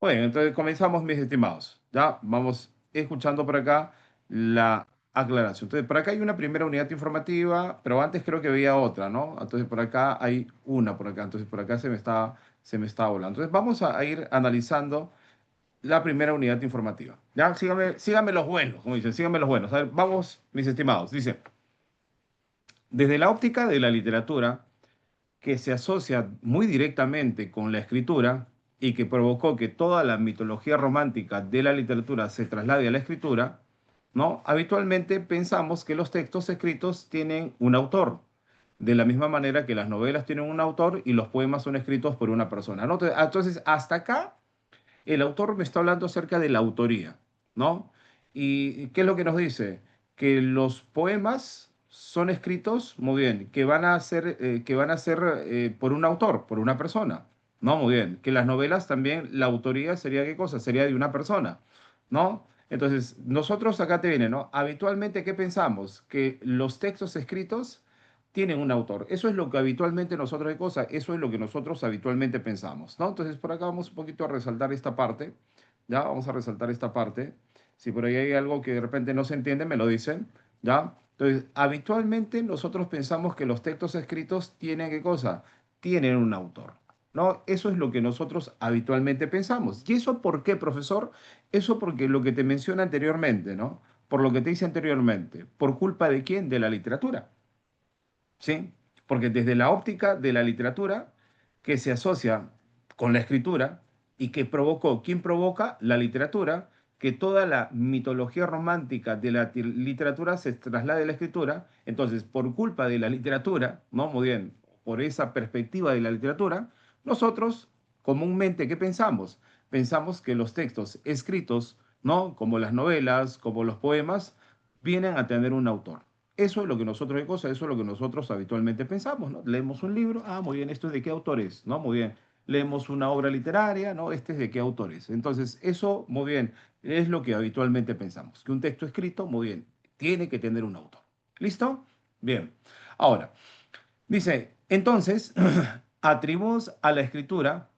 Bueno, entonces comenzamos, mis estimados. Ya vamos escuchando por acá la aclaración. Entonces, por acá hay una primera unidad informativa, pero antes creo que había otra, ¿no? Entonces, por acá hay una por acá. Entonces, por acá se me está volando. Entonces, vamos a ir analizando la primera unidad informativa. Ya, síganme los buenos, como dicen, síganme los buenos. A ver, vamos, mis estimados. Dice, desde la óptica de la literatura, que se asocia muy directamente con la escritura y que provocó que toda la mitología romántica de la literatura se traslade a la escritura, ¿no? Habitualmente pensamos que los textos escritos tienen un autor, de la misma manera que las novelas tienen un autor y los poemas son escritos por una persona, ¿no? Entonces, hasta acá el autor me está hablando acerca de la autoría, ¿no? ¿Y qué es lo que nos dice? Que los poemas son escritos, muy bien, que van a ser por un autor, por una persona, ¿no? Muy bien. Que las novelas también, la autoría sería ¿qué cosa? Sería de una persona, ¿no? Entonces, nosotros acá te viene, ¿no? Habitualmente, ¿qué pensamos? Que los textos escritos tienen un autor. Eso es lo que habitualmente nosotros, ¿qué cosa? Eso es lo que nosotros habitualmente pensamos, ¿no? Entonces, por acá vamos un poquito a resaltar esta parte, ¿ya? Vamos a resaltar esta parte. Si por ahí hay algo que de repente no se entiende, me lo dicen, ¿ya? Entonces, habitualmente nosotros pensamos que los textos escritos tienen, ¿qué cosa? Tienen un autor, ¿no? Eso es lo que nosotros habitualmente pensamos. ¿Y eso por qué, profesor? Eso porque lo que te menciona anteriormente, ¿no? Por lo que te dice anteriormente. ¿Por culpa de quién? De la literatura. ¿Sí? Porque desde la óptica de la literatura, que se asocia con la escritura y que provocó, ¿quién provoca? La literatura, que toda la mitología romántica de la literatura se traslade a la escritura, entonces por culpa de la literatura, ¿no? Muy bien, por esa perspectiva de la literatura, nosotros comúnmente, ¿qué pensamos? Pensamos que los textos escritos, ¿no? Como las novelas, como los poemas, vienen a tener un autor. Eso es lo que nosotros, ¿qué cosa? Eso es lo que nosotros habitualmente pensamos, ¿no? Leemos un libro, ah, muy bien, ¿esto es de qué autor es? ¿No? Muy bien. Leemos una obra literaria, ¿no? ¿Este es de qué autor es? Entonces, eso, muy bien, es lo que habitualmente pensamos. Que un texto escrito, muy bien, tiene que tener un autor. ¿Listo? Bien. Ahora, dice, entonces, atribuimos a la escritura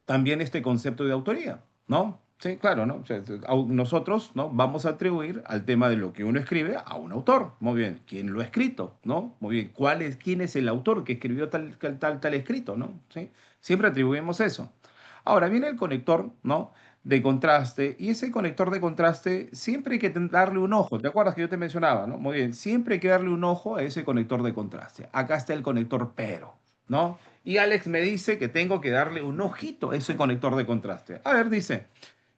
también este concepto de autoría, ¿no? Sí, claro, ¿no? O sea, nosotros, ¿no? Vamos a atribuir al tema de lo que uno escribe a un autor. Muy bien, ¿quién lo ha escrito? ¿No? Muy bien, quién es el autor que escribió tal escrito? ¿No? ¿Sí? Siempre atribuimos eso. Ahora viene el conector, ¿no? De contraste, y ese conector de contraste siempre hay que darle un ojo. ¿Te acuerdas que yo te mencionaba, no? Muy bien, siempre hay que darle un ojo a ese conector de contraste. Acá está el conector pero, ¿no? Y Alex me dice que tengo que darle un ojito a ese conector de contraste. A ver, dice,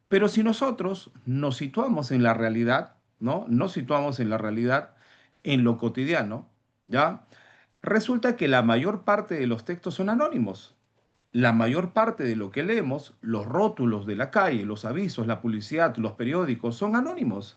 pero si nosotros nos situamos en la realidad, ¿no? Nos situamos en la realidad, en lo cotidiano, ¿ya? Resulta que la mayor parte de los textos son anónimos. La mayor parte de lo que leemos, los rótulos de la calle, los avisos, la publicidad, los periódicos, son anónimos.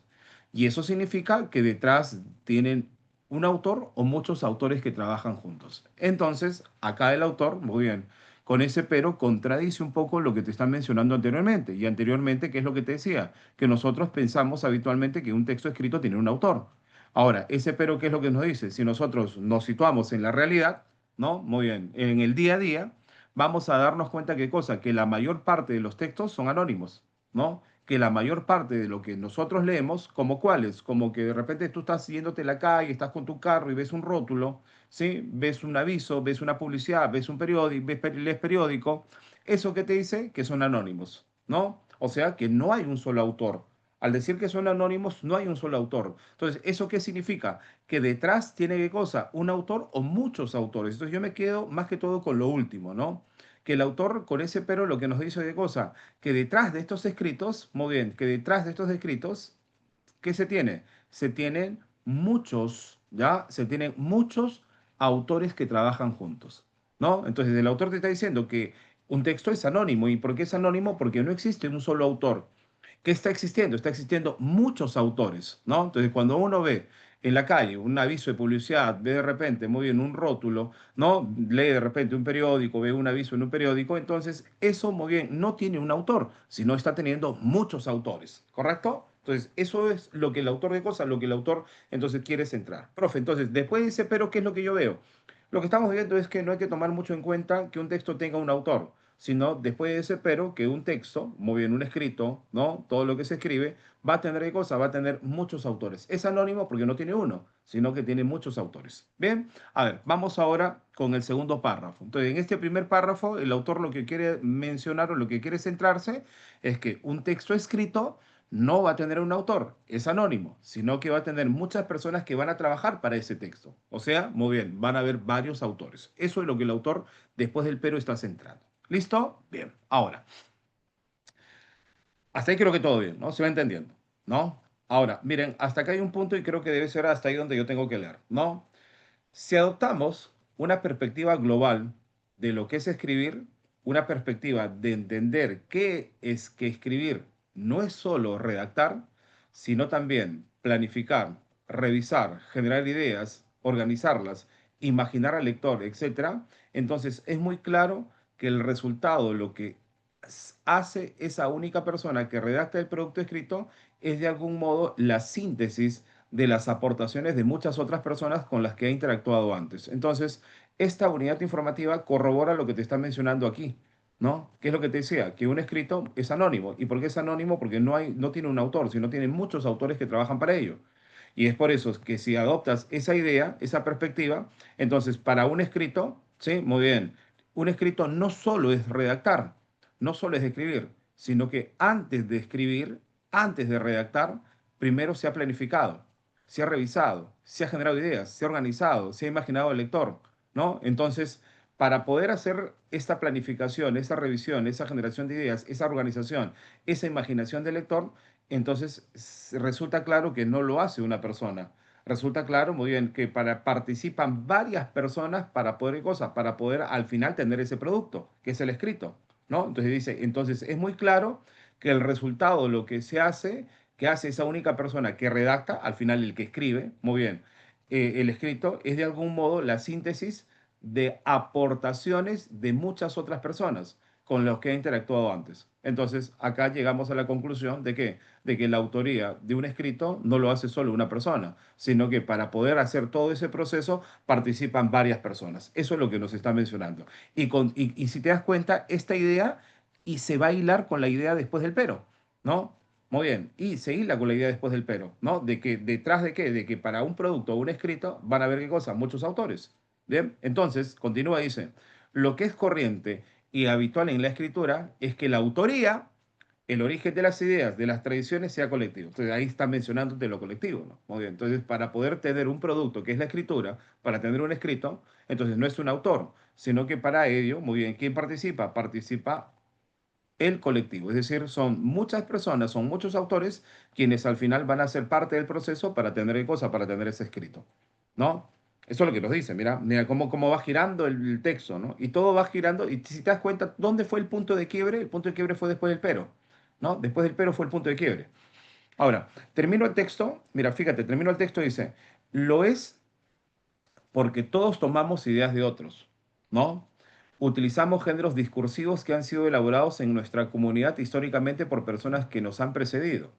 Y eso significa que detrás tienen un autor o muchos autores que trabajan juntos. Entonces, acá el autor, muy bien, con ese pero contradice un poco lo que te están mencionando anteriormente. Y anteriormente, ¿qué es lo que te decía? Que nosotros pensamos habitualmente que un texto escrito tiene un autor. Ahora, ese pero, ¿qué es lo que nos dice? Si nosotros nos situamos en la realidad, ¿no? Muy bien, en el día a día, vamos a darnos cuenta que cosa, que la mayor parte de los textos son anónimos, ¿no? Que la mayor parte de lo que nosotros leemos, como cuáles, como que de repente tú estás yéndote en la calle, estás con tu carro y ves un rótulo, ¿sí? Ves un aviso, ves una publicidad, ves un periódico, lees periódico, eso que te dice que son anónimos, ¿no? O sea, que no hay un solo autor. Al decir que son anónimos, no hay un solo autor. Entonces, ¿eso qué significa? Que detrás tiene qué cosa, un autor o muchos autores. Entonces yo me quedo más que todo con lo último, ¿no? Que el autor con ese pero lo que nos dice de cosa, que detrás de estos escritos, muy bien, que detrás de estos escritos, ¿qué se tiene? Se tienen muchos, ¿ya? Se tienen muchos autores que trabajan juntos, ¿no? Entonces el autor te está diciendo que un texto es anónimo. ¿Y por qué es anónimo? Porque no existe un solo autor. ¿Qué está existiendo? Está existiendo muchos autores, ¿no? Entonces, cuando uno ve en la calle un aviso de publicidad, ve de repente, muy bien, un rótulo, ¿no? Lee de repente un periódico, ve un aviso en un periódico, entonces eso, muy bien, no tiene un autor, sino está teniendo muchos autores, ¿correcto? Entonces, eso es lo que el autor de cosas, lo que el autor entonces quiere centrar. Profe, entonces, después dice, pero ¿qué es lo que yo veo? Lo que estamos viendo es que no hay que tomar mucho en cuenta que un texto tenga un autor, sino después de ese pero que un texto, muy bien, un escrito, ¿no? Todo lo que se escribe va a tener, ¿qué cosa? Va a tener muchos autores. Es anónimo porque no tiene uno, sino que tiene muchos autores. Bien, a ver, vamos ahora con el segundo párrafo. Entonces, en este primer párrafo, el autor lo que quiere mencionar o lo que quiere centrarse es que un texto escrito no va a tener un autor, es anónimo, sino que va a tener muchas personas que van a trabajar para ese texto. O sea, muy bien, van a haber varios autores. Eso es lo que el autor, después del pero, está centrado. ¿Listo? Bien. Ahora, hasta ahí creo que todo bien, ¿no? Se va entendiendo, ¿no? Ahora, miren, hasta acá hay un punto y creo que debe ser hasta ahí donde yo tengo que leer, ¿no? Si adoptamos una perspectiva global de lo que es escribir, una perspectiva de entender qué es que escribir no es solo redactar, sino también planificar, revisar, generar ideas, organizarlas, imaginar al lector, etcétera, entonces es muy claro que el resultado, lo que hace esa única persona que redacta el producto escrito, es de algún modo la síntesis de las aportaciones de muchas otras personas con las que ha interactuado antes. Entonces, esta unidad informativa corrobora lo que te está mencionando aquí, ¿no? ¿Qué es lo que te decía? Que un escrito es anónimo. ¿Y por qué es anónimo? Porque no tiene un autor, sino tiene muchos autores que trabajan para ello. Y es por eso que si adoptas esa idea, esa perspectiva, entonces para un escrito, sí, muy bien, un escrito no solo es redactar, no solo es escribir, sino que antes de escribir, antes de redactar, primero se ha planificado, se ha revisado, se ha generado ideas, se ha organizado, se ha imaginado el lector, ¿no? Entonces, para poder hacer esta planificación, esta revisión, esa generación de ideas, esa organización, esa imaginación del lector, entonces resulta claro que no lo hace una persona. Resulta claro, muy bien, que participan varias personas para poder cosas, para poder al final tener ese producto, que es el escrito, ¿no? Entonces dice, entonces es muy claro que el resultado, lo que se hace, que hace esa única persona que redacta, al final el que escribe, muy bien, el escrito es de algún modo la síntesis de aportaciones de muchas otras personas con los que ha interactuado antes. Entonces, acá llegamos a la conclusión de que la autoría de un escrito no lo hace solo una persona, sino que para poder hacer todo ese proceso participan varias personas. Eso es lo que nos está mencionando. Y si te das cuenta, esta idea y se va a hilar con la idea después del pero, ¿no? Muy bien, y se hila con la idea después del pero, ¿no? De que detrás de qué, de que para un producto o un escrito van a haber qué cosa, muchos autores. Bien, entonces, continúa, dice, lo que es corriente y habitual en la escritura es que la autoría, el origen de las ideas, de las tradiciones, sea colectivo. Entonces ahí está mencionándote lo colectivo, ¿no? Muy bien. Entonces, para poder tener un producto que es la escritura, para tener un escrito, entonces no es un autor, sino que para ello, muy bien, ¿quién participa? Participa el colectivo. Es decir, son muchas personas, son muchos autores quienes al final van a ser parte del proceso para tener cosa, para tener ese escrito, ¿no? Eso es lo que nos dice, mira, mira cómo va girando el texto, ¿no? Y todo va girando, y si te das cuenta, ¿dónde fue el punto de quiebre? El punto de quiebre fue después del pero, ¿no? Después del pero fue el punto de quiebre. Ahora, termino el texto, mira, fíjate, termino el texto y dice, lo es porque todos tomamos ideas de otros, ¿no? Utilizamos géneros discursivos que han sido elaborados en nuestra comunidad históricamente por personas que nos han precedido.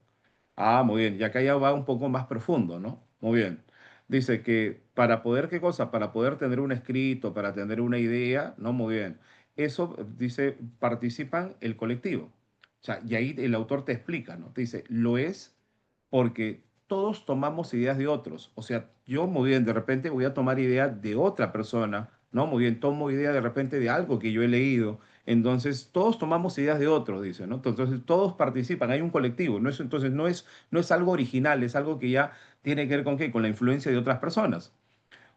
Ah, muy bien, y acá ya va un poco más profundo, ¿no? Muy bien. Dice que para poder, ¿qué cosa? Para poder tener un escrito, para tener una idea, ¿no? Muy bien. Eso, dice, participan el colectivo. O sea, y ahí el autor te explica, ¿no? Te dice, lo es porque todos tomamos ideas de otros. O sea, yo muy bien, de repente voy a tomar idea de otra persona, ¿no? Muy bien, tomo idea de repente de algo que yo he leído. Entonces, todos tomamos ideas de otros, dice, ¿no? Entonces, todos participan, hay un colectivo. No es, entonces, no es algo original, es algo que ya tiene que ver con qué, con la influencia de otras personas.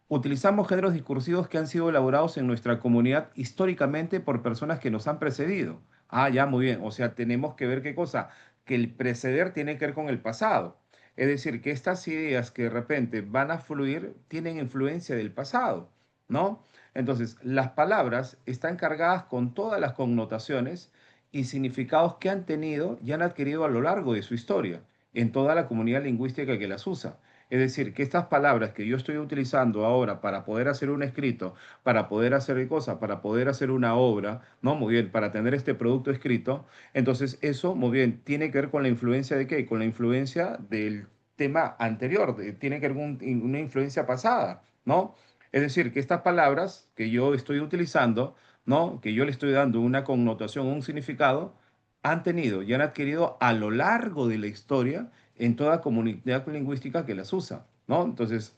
Utilizamos géneros discursivos que han sido elaborados en nuestra comunidad históricamente por personas que nos han precedido. Ah, ya, muy bien. O sea, tenemos que ver qué cosa, que el preceder tiene que ver con el pasado. Es decir, que estas ideas que de repente van a fluir tienen influencia del pasado, ¿no? Entonces, las palabras están cargadas con todas las connotaciones y significados que han tenido y han adquirido a lo largo de su historia, en toda la comunidad lingüística que las usa. Es decir, que estas palabras que yo estoy utilizando ahora para poder hacer un escrito, para poder hacer cosas, para poder hacer una obra, ¿no? Muy bien, para tener este producto escrito, entonces eso, muy bien, tiene que ver con la influencia de qué? Con la influencia del tema anterior, tiene que ver con una influencia pasada, ¿no? Es decir, que estas palabras que yo estoy utilizando, ¿no? Que yo le estoy dando una connotación, un significado, han tenido y han adquirido a lo largo de la historia en toda comunidad lingüística que las usa, ¿no? Entonces,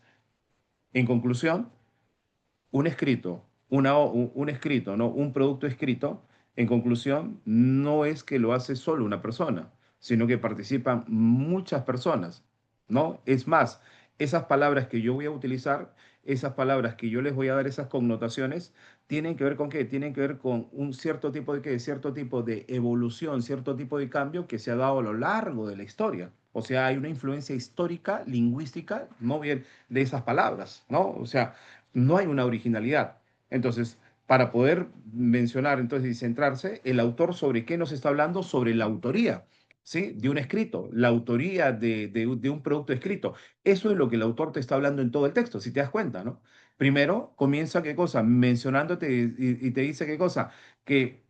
en conclusión, un escrito, un escrito, ¿no? Un producto escrito, en conclusión, no es que lo hace solo una persona, sino que participan muchas personas, ¿no? Es más, esas palabras que yo voy a utilizar, esas palabras que yo les voy a dar esas connotaciones, tienen que ver con qué? Tienen que ver con un cierto tipo de qué, cierto tipo de evolución, cierto tipo de cambio que se ha dado a lo largo de la historia. O sea, hay una influencia histórica, lingüística, no bien de esas palabras, ¿no? O sea, no hay una originalidad. Entonces, para poder mencionar entonces y centrarse, el autor sobre qué nos está hablando, sobre la autoría, ¿sí? De un escrito, la autoría de un producto escrito. Eso es lo que el autor te está hablando en todo el texto, si te das cuenta, ¿no? Primero comienza qué cosa, mencionándote y te dice qué cosa, que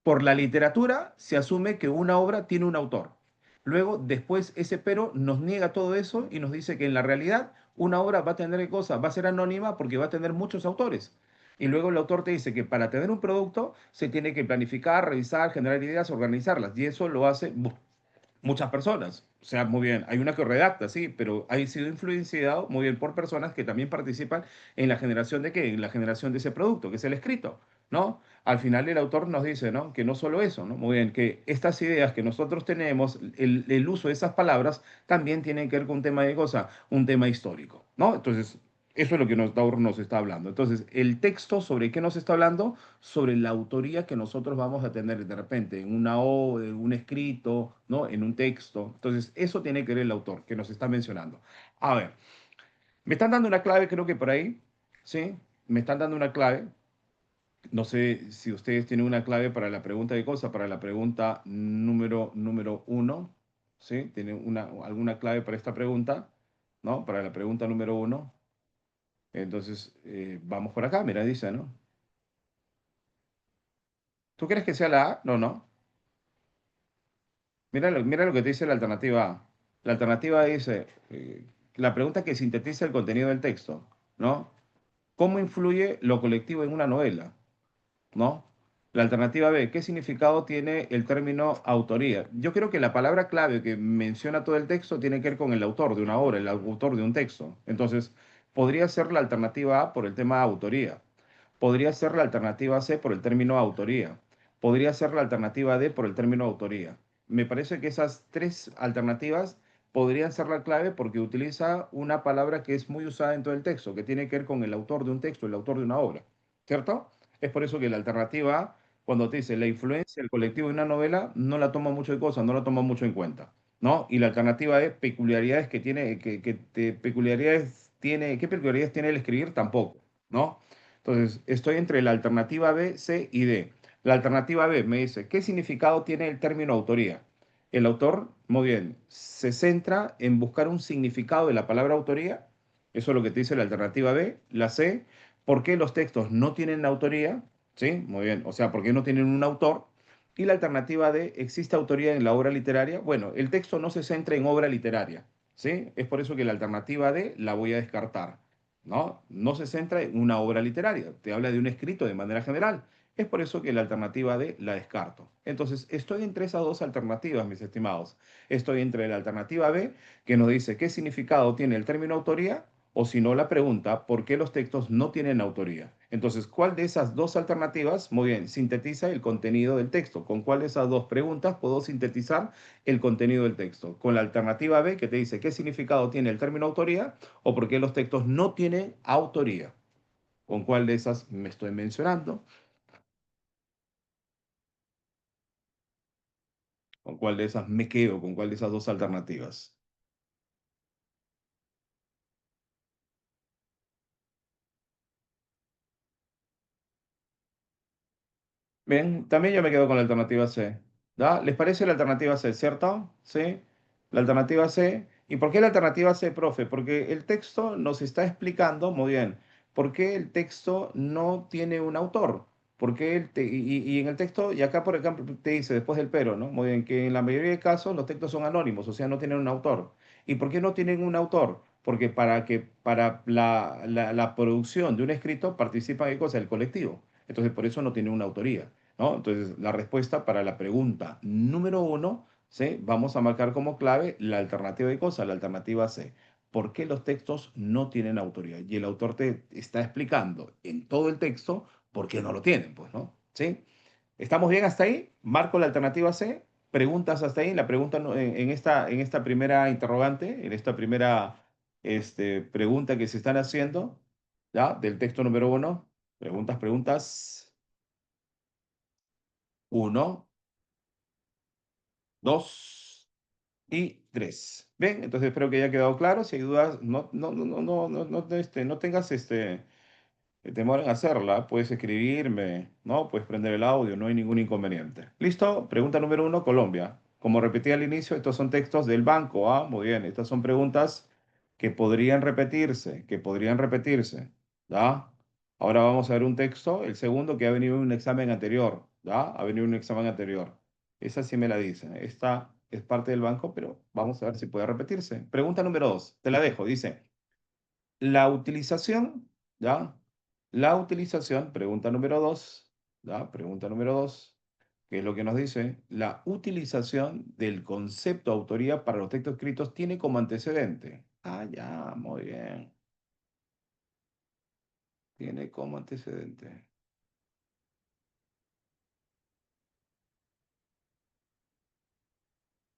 por la literatura se asume que una obra tiene un autor. Luego, después, ese pero nos niega todo eso y nos dice que en la realidad una obra va a tener qué cosa, va a ser anónima porque va a tener muchos autores. Y luego el autor te dice que para tener un producto se tiene que planificar, revisar, generar ideas, organizarlas. Y eso lo hace muchas personas. O sea, muy bien, hay una que redacta, sí, pero ha sido influenciado muy bien por personas que también participan en la generación de qué, en la generación de ese producto, que es el escrito, ¿no? Al final el autor nos dice, ¿no? Que no solo eso, ¿no? Muy bien, que estas ideas que nosotros tenemos, el uso de esas palabras, también tienen que ver con un tema de cosa, un tema histórico, ¿no? Entonces, eso es lo que nos está hablando. Entonces, el texto sobre qué nos está hablando, sobre la autoría que nosotros vamos a tener de repente en una obra, en un escrito, ¿no? En un texto. Entonces, eso tiene que ver el autor que nos está mencionando. A ver, me están dando una clave, creo que por ahí, ¿sí? Me están dando una clave. No sé si ustedes tienen una clave para la pregunta de cosa, para la pregunta número uno, ¿sí? ¿Tienen alguna clave para esta pregunta? ¿No? Para la pregunta número uno. Entonces, vamos por acá, mira, dice, ¿no? ¿Tú crees que sea la A? No, no. Mira lo que te dice la alternativa A. La alternativa A dice, la pregunta que sintetiza el contenido del texto, ¿no? ¿Cómo influye lo colectivo en una novela? ¿No? La alternativa B, ¿qué significado tiene el término autoría? Yo creo que la palabra clave que menciona todo el texto tiene que ver con el autor de una obra, el autor de un texto. Entonces, podría ser la alternativa A por el tema autoría. Podría ser la alternativa C por el término autoría. Podría ser la alternativa D por el término autoría. Me parece que esas tres alternativas podrían ser la clave porque utiliza una palabra que es muy usada en todo el texto, que tiene que ver con el autor de un texto, el autor de una obra. ¿Cierto? Es por eso que la alternativa A, cuando te dice la influencia del colectivo en una novela, no la toma mucho de cosas, no la toma mucho en cuenta, ¿no? Y la alternativa es peculiaridades que tiene, peculiaridades tiene, ¿qué peculiaridades tiene el escribir? Tampoco, ¿no? Entonces, estoy entre la alternativa B, C y D. La alternativa B me dice, ¿qué significado tiene el término autoría? El autor, muy bien, se centra en buscar un significado de la palabra autoría. Eso es lo que te dice la alternativa B. La C, ¿por qué los textos no tienen autoría? ¿Sí? Muy bien. O sea, ¿por qué no tienen un autor? Y la alternativa D, ¿existe autoría en la obra literaria? Bueno, el texto no se centra en obra literaria. ¿Sí? Es por eso que la alternativa D la voy a descartar. ¿No? No se centra en una obra literaria, te habla de un escrito de manera general. Es por eso que la alternativa D la descarto. Entonces, estoy entre esas dos alternativas, mis estimados. Estoy entre la alternativa B, que nos dice qué significado tiene el término autoría, o si no, la pregunta, ¿por qué los textos no tienen autoría? Entonces, ¿cuál de esas dos alternativas, muy bien, sintetiza el contenido del texto? ¿Con cuál de esas dos preguntas puedo sintetizar el contenido del texto? Con la alternativa B, que te dice qué significado tiene el término autoría, o por qué los textos no tienen autoría. ¿Con cuál de esas me estoy mencionando? ¿Con cuál de esas me quedo? ¿Con cuál de esas dos alternativas? Bien, también yo me quedo con la alternativa C. ¿Da? ¿Les parece la alternativa C, cierto? ¿Sí? La alternativa C. ¿Y por qué la alternativa C, profe? Porque el texto nos está explicando, muy bien, por qué el texto no tiene un autor. ¿Por qué y en el texto, y acá por ejemplo te dice después del pero, ¿no? Muy bien, que en la mayoría de casos los textos son anónimos, o sea, no tienen un autor. ¿Y por qué no tienen un autor? Porque para la producción de un escrito participa, ¿qué cosa? El colectivo. Entonces, por eso no tiene una autoría, ¿no? Entonces, la respuesta para la pregunta número uno, ¿sí? Vamos a marcar como clave la alternativa de cosa, la alternativa C. ¿Por qué los textos no tienen autoría? Y el autor te está explicando en todo el texto por qué no lo tienen, pues, ¿no? ¿Sí? ¿Estamos bien hasta ahí? Marco la alternativa C. Preguntas hasta ahí. La pregunta en esta primera interrogante, en esta primera pregunta que se están haciendo, ¿ya? Del texto número uno. Preguntas, preguntas. Uno, dos y tres. Bien, entonces espero que haya quedado claro. Si hay dudas, no tengas temor en hacerla, puedes escribirme, ¿no? Puedes prender el audio, no hay ningún inconveniente. ¿Listo? Pregunta número uno, Colombia. Como repetí al inicio, estos son textos del banco, ¿ah? Muy bien, estas son preguntas que podrían repetirse, ¿ya? Ahora vamos a ver un texto, el segundo que ha venido en un examen anterior, ¿ya? Ha venido en un examen anterior. Esa sí me la dicen. Esta es parte del banco, pero vamos a ver si puede repetirse. Pregunta número dos, te la dejo, dice. La utilización, ¿ya? La utilización, pregunta número dos, ¿ya? Pregunta número dos, ¿qué es lo que nos dice? La utilización del concepto autoría para los textos escritos tiene como antecedente. Ah, ya, muy bien. Tiene como antecedente.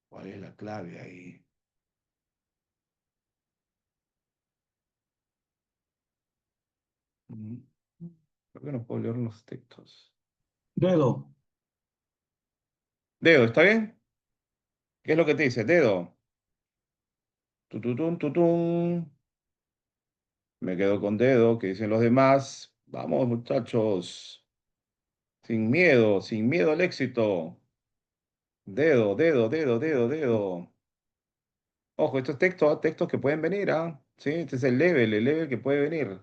¿Cuál es la clave ahí? Mm, Creo que no puedo leer los textos. Dedo, Dedo, ¿está bien? ¿Qué es lo que te dice? Dedo. Tututun, tutun. Me quedo con dedo, ¿qué dicen los demás? Vamos, muchachos. Sin miedo al éxito. Dedo, dedo, dedo, dedo, dedo. Ojo, estos textos, textos que pueden venir, ¿ah? Sí, este es el level que puede venir.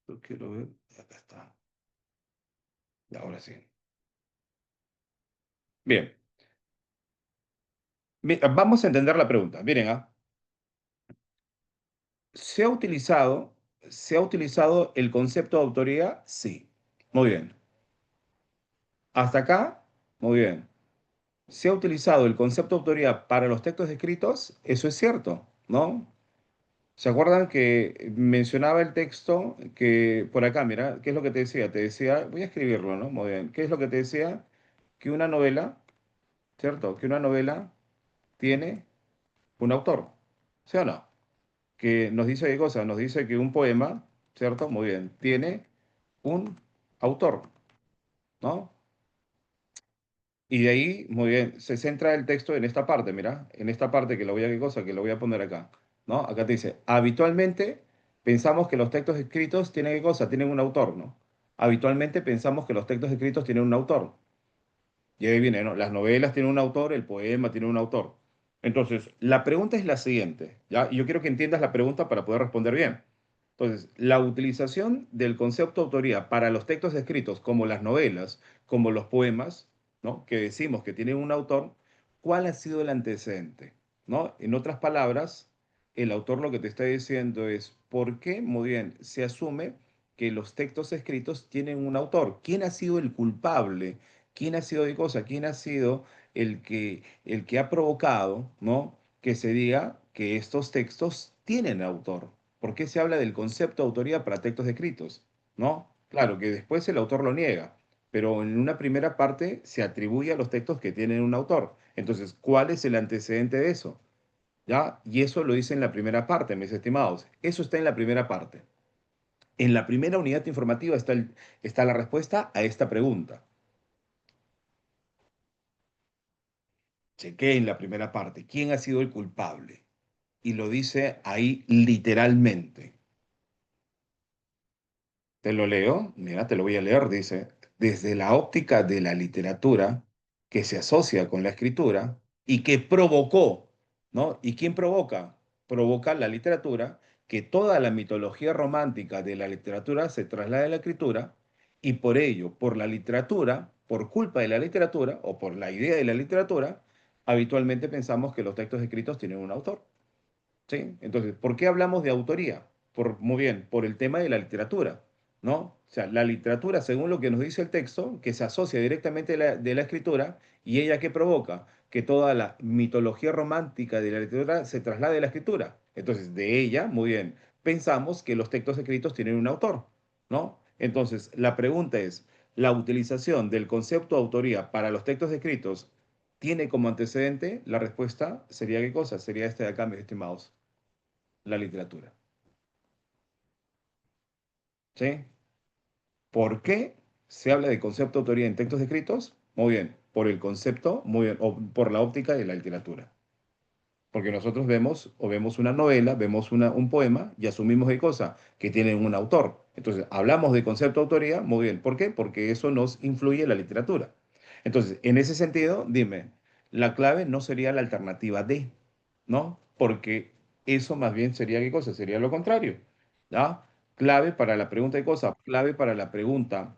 Lo quiero ver. Acá está. Ahora sí. Bien. Vamos a entender la pregunta. Miren, ¿ah? ¿Se ha se ha utilizado el concepto de autoría? Sí. Muy bien. Hasta acá, muy bien. ¿Se ha utilizado el concepto de autoría para los textos escritos? Eso es cierto, ¿no? ¿Se acuerdan que mencionaba el texto que por acá, mira, qué es lo que te decía? Te decía, voy a escribirlo, ¿no? Muy bien. ¿Qué es lo que te decía? Que una novela, ¿cierto? Que una novela tiene un autor, ¿sí o no? Que nos dice qué cosa, nos dice que un poema, ¿cierto? Muy bien, tiene un autor, ¿no? Y de ahí, muy bien, se centra el texto en esta parte, mira, en esta parte que lo voy a, ¿qué cosa? Que lo voy a poner acá, ¿no? Acá te dice, habitualmente pensamos que los textos escritos tienen, ¿qué cosa? Tienen un autor, ¿no? Habitualmente pensamos que los textos escritos tienen un autor. Y ahí viene, ¿no? Las novelas tienen un autor, el poema tiene un autor. Entonces, la pregunta es la siguiente, ¿ya? Y yo quiero que entiendas la pregunta para poder responder bien. Entonces, la utilización del concepto de autoría para los textos escritos, como las novelas, como los poemas, ¿no? Que decimos que tienen un autor, ¿cuál ha sido el antecedente? ¿No? En otras palabras, el autor lo que te está diciendo es, ¿por qué, muy bien, se asume que los textos escritos tienen un autor? ¿Quién ha sido el culpable? ¿Quién ha sido de cosa? ¿Quién ha sido el que ha provocado, ¿no? Que se diga que estos textos tienen autor? ¿Por qué se habla del concepto de autoría para textos escritos? ¿No? Claro que después el autor lo niega, pero en una primera parte se atribuye a los textos que tienen un autor. Entonces, ¿cuál es el antecedente de eso? ¿Ya? Y eso lo dice en la primera parte, mis estimados. Eso está en la primera parte. En la primera unidad informativa está, está la respuesta a esta pregunta. Chequé en la primera parte. ¿Quién ha sido el culpable? Y lo dice ahí literalmente. Te lo leo, mira, te lo voy a leer, dice, desde la óptica de la literatura que se asocia con la escritura y que provocó, ¿no? ¿Y quién provoca? Provoca la literatura, que toda la mitología romántica de la literatura se traslade a la escritura Y por ello, por la literatura, por culpa de la literatura o por la idea de la literatura, habitualmente pensamos que los textos escritos tienen un autor. ¿Sí? Entonces, ¿por qué hablamos de autoría? Muy bien, por el tema de la literatura, ¿no? O sea, la literatura, según lo que nos dice el texto, que se asocia directamente de la escritura, y ella que provoca que toda la mitología romántica de la literatura se traslade a la escritura. Entonces, de ella, muy bien, pensamos que los textos escritos tienen un autor, ¿no? Entonces, la pregunta es, ¿la utilización del concepto de autoría para los textos escritos tiene como antecedente? La respuesta sería ¿qué cosa? Sería este de acá, mis estimados, la literatura. ¿Sí? ¿Por qué se habla de concepto de autoría en textos escritos? Muy bien, por el concepto, muy bien, o por la óptica de la literatura. Porque nosotros vemos o vemos una novela, vemos un poema y asumimos qué cosa, que tiene un autor. Entonces, hablamos de concepto de autoría, muy bien. ¿Por qué? Porque eso nos influye en la literatura. Entonces, en ese sentido, dime, la clave no sería la alternativa D, ¿no? Porque eso más bien sería qué cosa, sería lo contrario, ¿ya? Clave para la pregunta de cosa, clave para la pregunta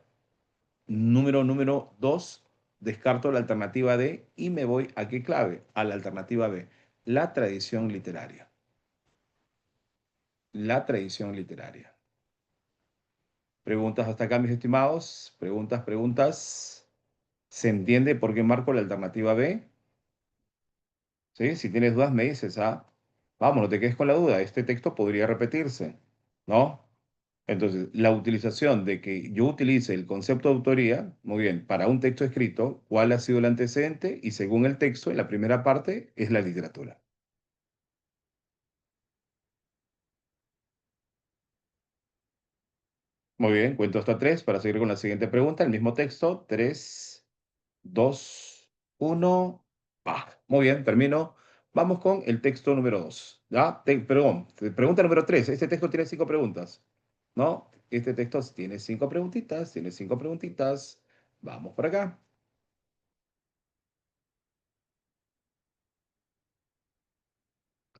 número 2, descarto la alternativa D y me voy a qué clave, a la alternativa B, la tradición literaria. La tradición literaria. Preguntas hasta acá, mis estimados. Preguntas, preguntas. ¿Se entiende por qué marco la alternativa B? ¿Sí? Si tienes dudas, me dices, ah, vamos, no te quedes con la duda. Este texto podría repetirse, ¿no? Entonces, la utilización de que yo utilice el concepto de autoría, muy bien, para un texto escrito, ¿cuál ha sido el antecedente? Y según el texto, en la primera parte, es la literatura. Muy bien, cuento hasta tres para seguir con la siguiente pregunta. El mismo texto, tres, dos, uno. Muy bien, termino. Vamos con el texto número dos. ¿Ya? Perdón, pregunta número tres. Este texto tiene cinco preguntas. ¿No? Este texto tiene cinco preguntitas, tiene cinco preguntitas. Vamos por acá.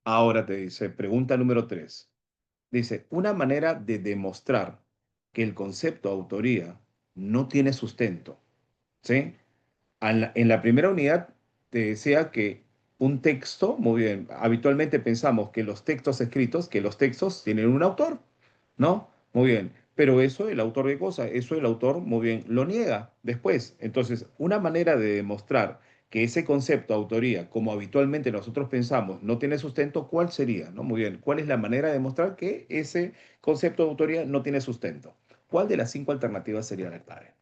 Ahora te dice, pregunta número 3. Dice, una manera de demostrar que el concepto de autoría no tiene sustento. ¿Sí? En la primera unidad te decía que un texto, muy bien, habitualmente pensamos que los textos escritos, que los textos tienen un autor, ¿no? Muy bien, pero eso el autor de cosa, eso el autor, muy bien, lo niega después. Entonces, una manera de demostrar que ese concepto de autoría, como habitualmente nosotros pensamos, no tiene sustento, ¿cuál sería? ¿No? Muy bien, ¿cuál es la manera de demostrar que ese concepto de autoría no tiene sustento? ¿Cuál de las cinco alternativas sería la clave?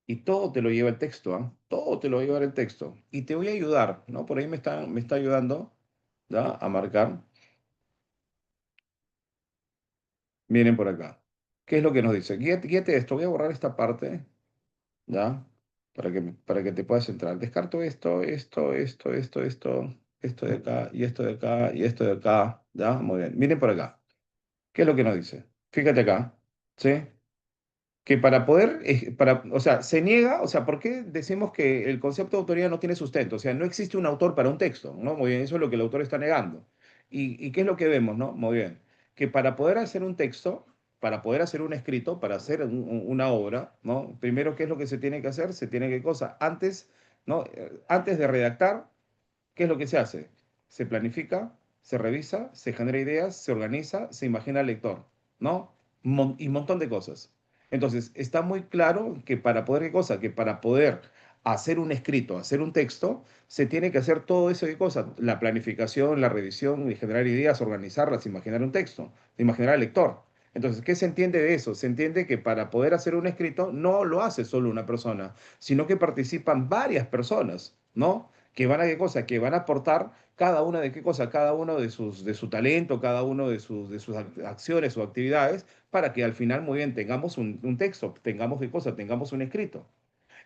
Y todo te lo lleva el texto, ¿ah? Todo te lo va a llevar el texto. Y te voy a ayudar, ¿no? Por ahí me está ayudando, ¿ya? A marcar. Miren por acá. ¿Qué es lo que nos dice? Guíate esto. Voy a borrar esta parte, ¿ya? Para que te puedas centrar. Descarto esto de acá, y esto de acá, y esto de acá, ¿ya? Muy bien. Miren por acá. ¿Qué es lo que nos dice? Fíjate acá, ¿sí? Que para poder, o sea, se niega, o sea, ¿por qué decimos que el concepto de autoría no tiene sustento? O sea, no existe un autor para un texto, ¿no? Muy bien, eso es lo que el autor está negando. ¿Y qué es lo que vemos, no? Muy bien, que para poder hacer un texto, para poder hacer un escrito, para hacer una obra, ¿no? Primero, ¿qué es lo que se tiene que hacer? Se tiene que cosa, antes, ¿no? Antes de redactar, ¿qué es lo que se hace? Se planifica, se revisa, se genera ideas, se organiza, se imagina al lector, ¿no? Y un montón de cosas. Entonces, está muy claro que para poder, ¿qué cosa? Que para poder hacer un escrito, hacer un texto, se tiene que hacer todo eso de cosas. La planificación, la revisión, y generar ideas, organizarlas, imaginar un texto, imaginar al lector. Entonces, ¿qué se entiende de eso? Se entiende que para poder hacer un escrito no lo hace solo una persona, sino que participan varias personas, ¿no? Que van a qué cosa, que van a aportar cada una de qué cosa, cada uno de su talento, cada uno de sus acciones o actividades, para que al final, muy bien, tengamos un texto, tengamos qué cosa, tengamos un escrito.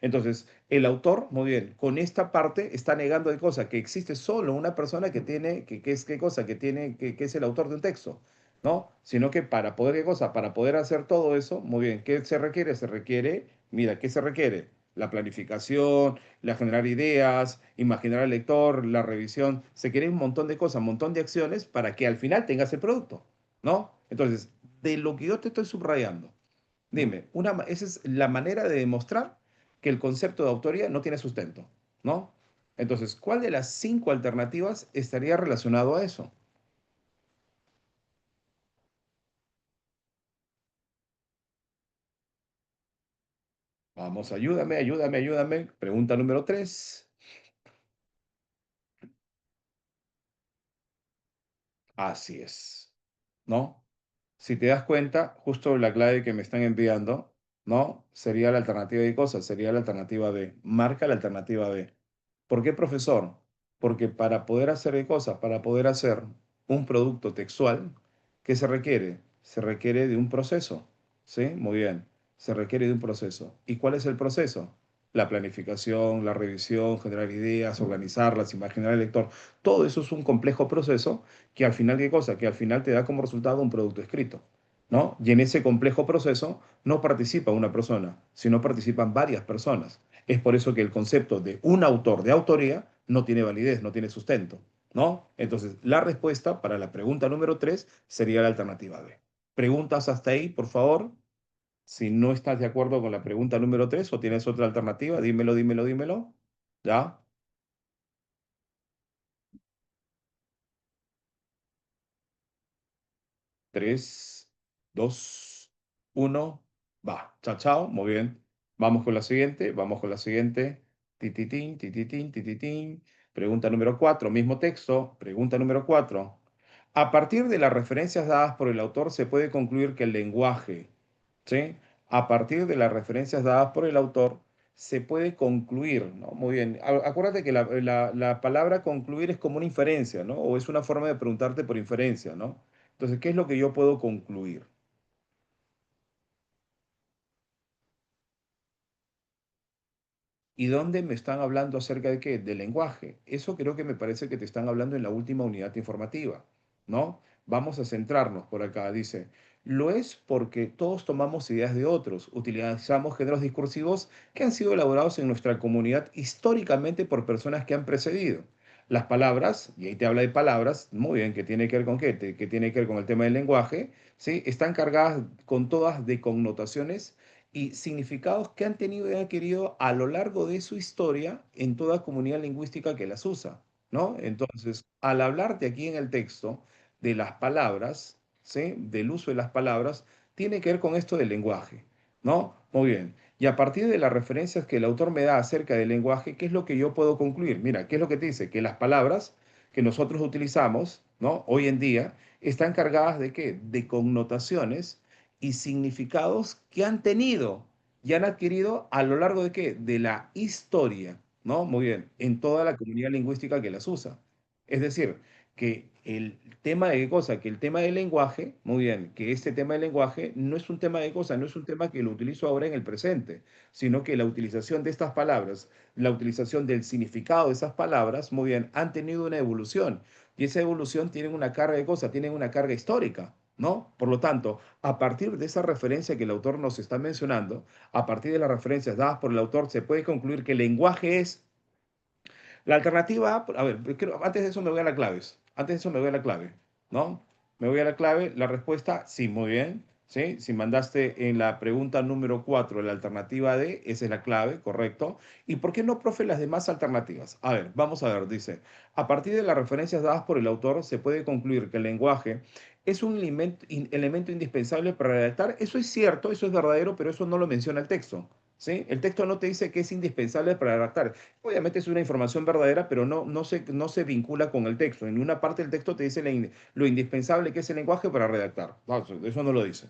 Entonces, el autor, muy bien, con esta parte está negando de cosa, que existe solo una persona que tiene, que es qué cosa, que tiene, que es el autor de un texto, ¿no? Sino que para poder, ¿qué cosa? Para poder hacer todo eso, muy bien, ¿qué se requiere? Se requiere, mira, ¿qué se requiere? La planificación, la generar ideas, imaginar al lector, la revisión, se quiere un montón de cosas, un montón de acciones para que al final tengas el producto, ¿no? Entonces, de lo que yo te estoy subrayando, dime, esa es la manera de demostrar que el concepto de autoría no tiene sustento, ¿no? Entonces, ¿cuál de las cinco alternativas estaría relacionado a eso? Vamos, ayúdame, ayúdame, ayúdame. Pregunta número tres. Así es, ¿no? Si te das cuenta, justo la clave que me están enviando, ¿no? Sería la alternativa de cosas, sería la alternativa B. Marca la alternativa B. ¿Por qué, profesor? Porque para poder hacer qué cosa, para poder hacer un producto textual, ¿qué se requiere? Se requiere de un proceso, ¿sí? Muy bien, se requiere de un proceso. ¿Y cuál es el proceso? La planificación, la revisión, generar ideas, organizarlas, imaginar al lector. Todo eso es un complejo proceso que al final, ¿qué cosa? Que al final te da como resultado un producto escrito, ¿no? Y en ese complejo proceso no participa una persona, sino participan varias personas. Es por eso que el concepto de un autor de autoría no tiene validez, no tiene sustento, ¿no? Entonces, la respuesta para la pregunta número 3 sería la alternativa B. Preguntas hasta ahí, por favor. Si no estás de acuerdo con la pregunta número 3 o tienes otra alternativa, dímelo, dímelo, dímelo. ¿Ya? 3, 2, 1. Va. Chao, chao. Muy bien. Vamos con la siguiente. Vamos con la siguiente. Tititín, tititín, tititín. Pregunta número 4. Mismo texto. Pregunta número 4. A partir de las referencias dadas por el autor se puede concluir que el lenguaje, ¿sí? A partir de las referencias dadas por el autor se puede concluir, ¿no? Muy bien. Acuérdate que la palabra concluir es como una inferencia, ¿no? O es una forma de preguntarte por inferencia, ¿no? Entonces, ¿qué es lo que yo puedo concluir? ¿Y dónde me están hablando acerca de qué? Del lenguaje. Eso creo que me parece que te están hablando en la última unidad informativa, ¿no? Vamos a centrarnos por acá. Dice, lo es porque todos tomamos ideas de otros, utilizamos géneros discursivos que han sido elaborados en nuestra comunidad históricamente por personas que han precedido. Las palabras, y ahí te habla de palabras, muy bien, que tiene que ver con qué, que tiene que ver con el tema del lenguaje, ¿sí? Están cargadas con todas de connotaciones y significados que han tenido y han adquirido a lo largo de su historia en toda comunidad lingüística que las usa, ¿no? Entonces, al hablarte aquí en el texto de las palabras, ¿sí? Del uso de las palabras, tiene que ver con esto del lenguaje, ¿no? Muy bien. Y a partir de las referencias que el autor me da acerca del lenguaje, ¿qué es lo que yo puedo concluir? Mira, ¿qué es lo que te dice? Que las palabras que nosotros utilizamos, ¿no? Hoy en día, están cargadas de qué? De connotaciones y significados que han tenido y han adquirido a lo largo de qué? De la historia, ¿no? Muy bien, en toda la comunidad lingüística que las usa. Es decir, que el tema de qué cosa, que el tema del lenguaje, muy bien, que este tema del lenguaje no es un tema de cosa, no es un tema que lo utilizo ahora en el presente, sino que la utilización de estas palabras, la utilización del significado de esas palabras, muy bien, han tenido una evolución. Y esa evolución tiene una carga de cosa, tiene una carga histórica, ¿no? Por lo tanto, a partir de esa referencia que el autor nos está mencionando, a partir de las referencias dadas por el autor, se puede concluir que el lenguaje es la alternativa. A ver, antes de eso me voy a la clave. Antes de eso me voy a la clave, ¿no? Me voy a la clave. La respuesta, sí, muy bien. ¿Sí? Si mandaste en la pregunta número 4 la alternativa D, esa es la clave, correcto. ¿Y por qué no, profe, las demás alternativas? A ver, vamos a ver, dice, a partir de las referencias dadas por el autor, se puede concluir que el lenguaje es un elemento indispensable para redactar. Eso es cierto, eso es verdadero, pero eso no lo menciona el texto. ¿Sí? El texto no te dice que es indispensable para redactar. Obviamente es una información verdadera, pero no se vincula con el texto. En una parte del texto te dice lo indispensable que es el lenguaje para redactar. No, eso no lo dice.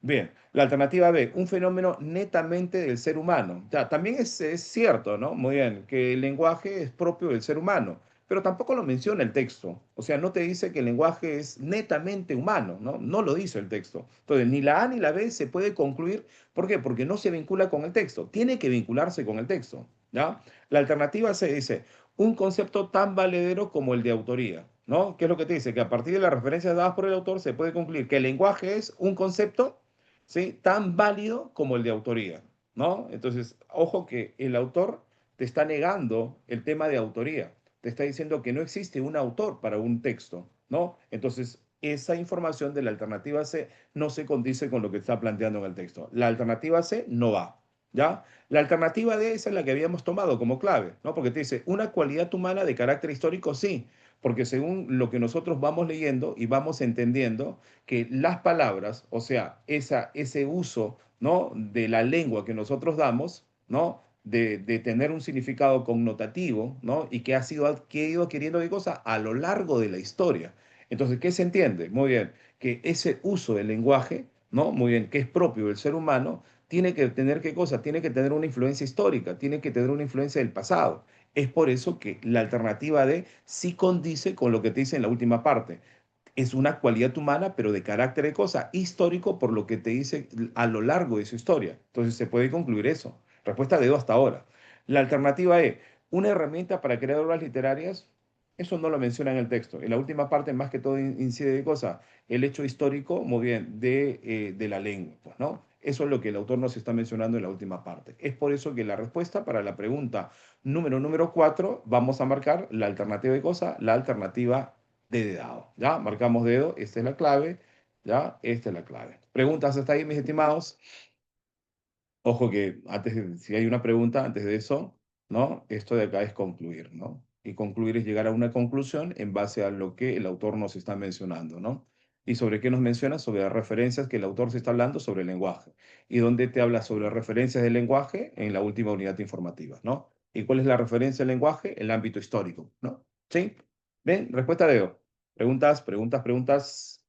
Bien, la alternativa B, un fenómeno netamente del ser humano. Ya, también es cierto, ¿no? Muy bien, que el lenguaje es propio del ser humano, pero tampoco lo menciona el texto. O sea, no te dice que el lenguaje es netamente humano, ¿no? No lo dice el texto. Entonces, ni la A ni la B se puede concluir. ¿Por qué? Porque no se vincula con el texto. Tiene que vincularse con el texto, ¿ya? La alternativa se dice, un concepto tan valedero como el de autoría. ¿no? ¿Qué es lo que te dice? Que a partir de las referencias dadas por el autor se puede concluir que el lenguaje es un concepto, ¿sí? Tan válido como el de autoría, ¿no? Entonces, ojo que el autor te está negando el tema de autoría, te está diciendo que no existe un autor para un texto, ¿no? Entonces, esa información de la alternativa C no se condice con lo que está planteando en el texto. La alternativa C no va, ¿ya? La alternativa D esa es la que habíamos tomado como clave, ¿no? Porque te dice, una cualidad humana de carácter histórico, sí, porque según lo que nosotros vamos leyendo y vamos entendiendo, que las palabras, o sea, ese uso, ¿no? De la lengua que nosotros damos, ¿no? De tener un significado connotativo, ¿no? Y que ha ido adquiriendo de cosas a lo largo de la historia. Entonces, ¿qué se entiende? Muy bien, que ese uso del lenguaje, ¿no? Muy bien, que es propio del ser humano, tiene que tener qué cosa, tiene que tener una influencia histórica, tiene que tener una influencia del pasado. Es por eso que la alternativa D sí condice con lo que te dice en la última parte. Es una cualidad humana, pero de carácter de cosa, histórico por lo que te dice a lo largo de su historia. Entonces se puede concluir eso. Respuesta de 2 hasta ahora. La alternativa E, una herramienta para crear obras literarias, eso no lo menciona en el texto. En la última parte, más que todo, incide de cosa, el hecho histórico, muy bien, de la lengua, pues, ¿no? Eso es lo que el autor nos está mencionando en la última parte. Es por eso que la respuesta para la pregunta número 4, vamos a marcar la alternativa de cosa, la alternativa de dado. ¿Ya? Marcamos dedo, esta es la clave, ¿ya? Esta es la clave. ¿Preguntas hasta ahí, mis estimados? Ojo que si hay una pregunta antes de eso, ¿no? Esto de acá es concluir, ¿no? Y concluir es llegar a una conclusión en base a lo que el autor nos está mencionando, ¿no? ¿Y sobre qué nos menciona? Sobre las referencias que el autor se está hablando sobre el lenguaje. ¿Y dónde te habla sobre referencias del lenguaje? En la última unidad informativa, ¿no? ¿Y cuál es la referencia del lenguaje? El ámbito histórico, ¿no? ¿Sí? ¿Bien? Respuesta de O. Preguntas, preguntas, preguntas.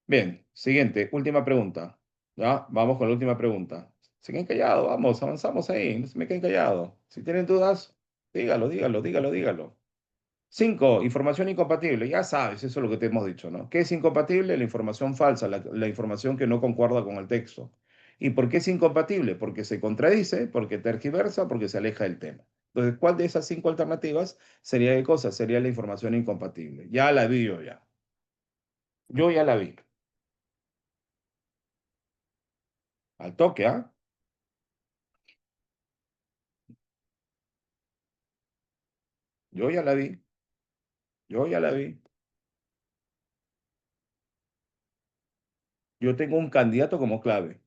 Bien, siguiente, última pregunta. Ya, vamos con la última pregunta. Se queden callados, vamos, avanzamos ahí, no se me queden callados. Si tienen dudas, dígalo, dígalo, dígalo, dígalo. 5, información incompatible. Ya sabes, eso es lo que te hemos dicho, ¿no? ¿Qué es incompatible? La información falsa, la información que no concuerda con el texto. ¿Y por qué es incompatible? Porque se contradice, porque tergiversa, porque se aleja del tema. Entonces, ¿cuál de esas 5 alternativas sería de cosa? Sería la información incompatible. Ya la vi yo ya. Yo ya la vi. Al toque, ¿ah? Yo ya la vi, yo ya la vi. Yo tengo un candidato como clave.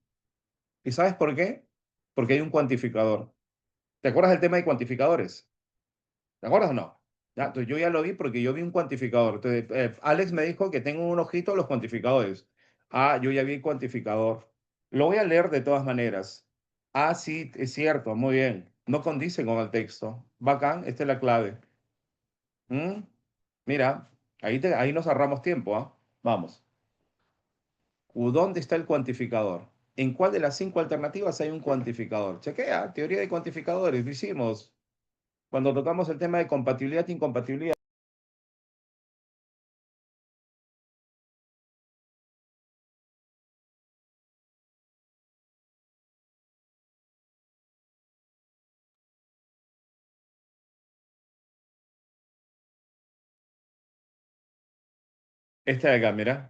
¿Y sabes por qué? Porque hay un cuantificador. ¿Te acuerdas del tema de cuantificadores? ¿Te acuerdas o no? Ya, entonces yo ya lo vi porque yo vi un cuantificador. Entonces, Alex me dijo que tengo un ojito a los cuantificadores. Ah, yo ya vi el cuantificador. Lo voy a leer de todas maneras. Ah, sí, es cierto, muy bien. No condice con el texto. Bacán, esta es la clave. ¿Mm? Mira, ahí nos ahorramos tiempo, ¿ah? Vamos. ¿Dónde está el cuantificador? ¿En cuál de las 5 alternativas hay un cuantificador? Chequea, teoría de cuantificadores, lo hicimos. Cuando tocamos el tema de compatibilidad e incompatibilidad. Esta de acá, mira.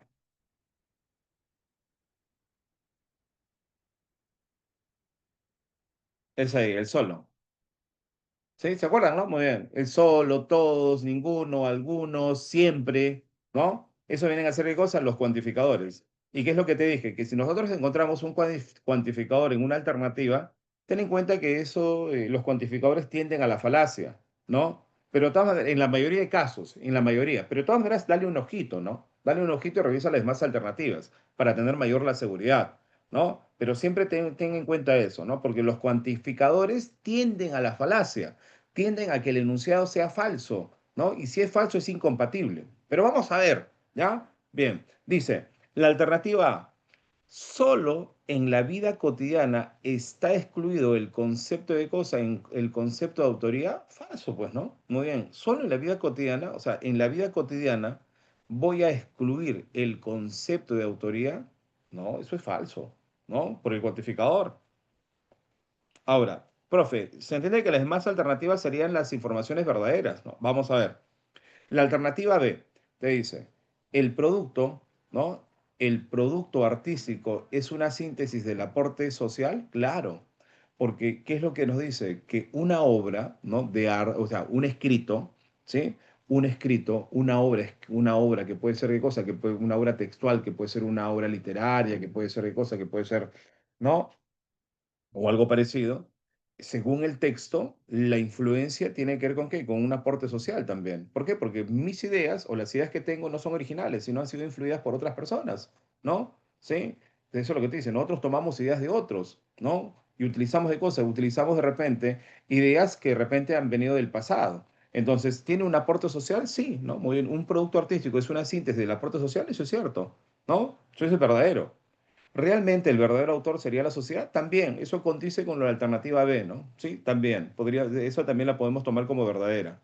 Es ahí, el solo. ¿Sí? ¿Se acuerdan, no? Muy bien. El solo, todos, ninguno, algunos, siempre, ¿no? Eso vienen a ser qué cosas los cuantificadores. ¿Y qué es lo que te dije? Que si nosotros encontramos un cuantificador en una alternativa, ten en cuenta que eso, los cuantificadores tienden a la falacia, ¿no? Pero de todas en la mayoría de casos, en la mayoría, pero de todas maneras, dale un ojito, ¿no? Dale un ojito y revisa las demás alternativas para tener mayor la seguridad, ¿no? Pero siempre ten en cuenta eso, ¿no? Porque los cuantificadores tienden a la falacia, tienden a que el enunciado sea falso, ¿no? Y si es falso es incompatible. Pero vamos a ver, ¿ya? Bien, dice, la alternativa A, solo en la vida cotidiana está excluido el concepto de cosa, en el concepto de autoría. Falso, pues, ¿no? Muy bien, solo en la vida cotidiana, o sea, en la vida cotidiana voy a excluir el concepto de autoría. No, eso es falso, ¿no? Por el cuantificador. Ahora, profe, se entiende que las demás alternativas serían las informaciones verdaderas, ¿no? Vamos a ver. La alternativa B te dice, el producto, ¿no? El producto artístico es una síntesis del aporte social, claro, porque ¿qué es lo que nos dice? Que una obra, ¿no? De arte, o sea, un escrito, ¿sí? Un escrito, una obra que puede ser qué cosa, que puede, una obra textual, que puede ser una obra literaria, que puede ser qué cosa, que puede ser, ¿no? O algo parecido, según el texto, la influencia tiene que ver con qué, con un aporte social también. ¿Por qué? Porque mis ideas o las ideas que tengo no son originales, sino han sido influidas por otras personas, ¿no? ¿Sí? Eso es lo que te dice. Nosotros tomamos ideas de otros, ¿no? Y utilizamos de cosas, utilizamos de repente ideas que de repente han venido del pasado. Entonces, ¿tiene un aporte social? Sí, ¿no? Muy bien. Un producto artístico es una síntesis del aporte social, eso es cierto, ¿no? Eso es verdadero. ¿Realmente el verdadero autor sería la sociedad? También, eso condice con la alternativa B, ¿no? Sí, también, podría, eso también la podemos tomar como verdadera.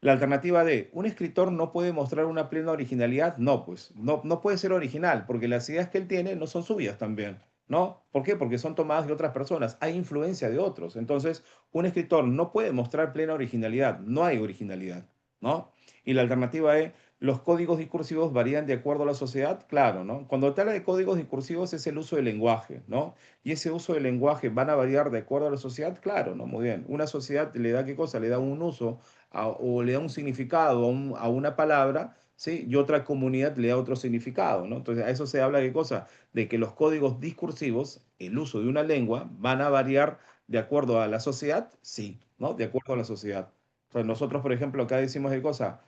La alternativa D, ¿un escritor no puede mostrar una plena originalidad? No, pues, no puede ser original, porque las ideas que él tiene no son suyas también, ¿no? ¿Por qué? Porque son tomadas de otras personas, hay influencia de otros. Entonces, un escritor no puede mostrar plena originalidad, no hay originalidad, ¿no? Y la alternativa E, los códigos discursivos varían de acuerdo a la sociedad, claro, ¿no? Cuando te habla de códigos discursivos es el uso del lenguaje, ¿no? Y ese uso del lenguaje van a variar de acuerdo a la sociedad, claro, ¿no? Muy bien. Una sociedad le da qué cosa, le da un uso o le da un significado a una palabra, ¿sí? Y otra comunidad le da otro significado, ¿no? Entonces, a eso se habla de qué cosa, de que los códigos discursivos, el uso de una lengua, van a variar de acuerdo a la sociedad, sí, ¿no? De acuerdo a la sociedad. Entonces, nosotros, por ejemplo, acá decimos de cosa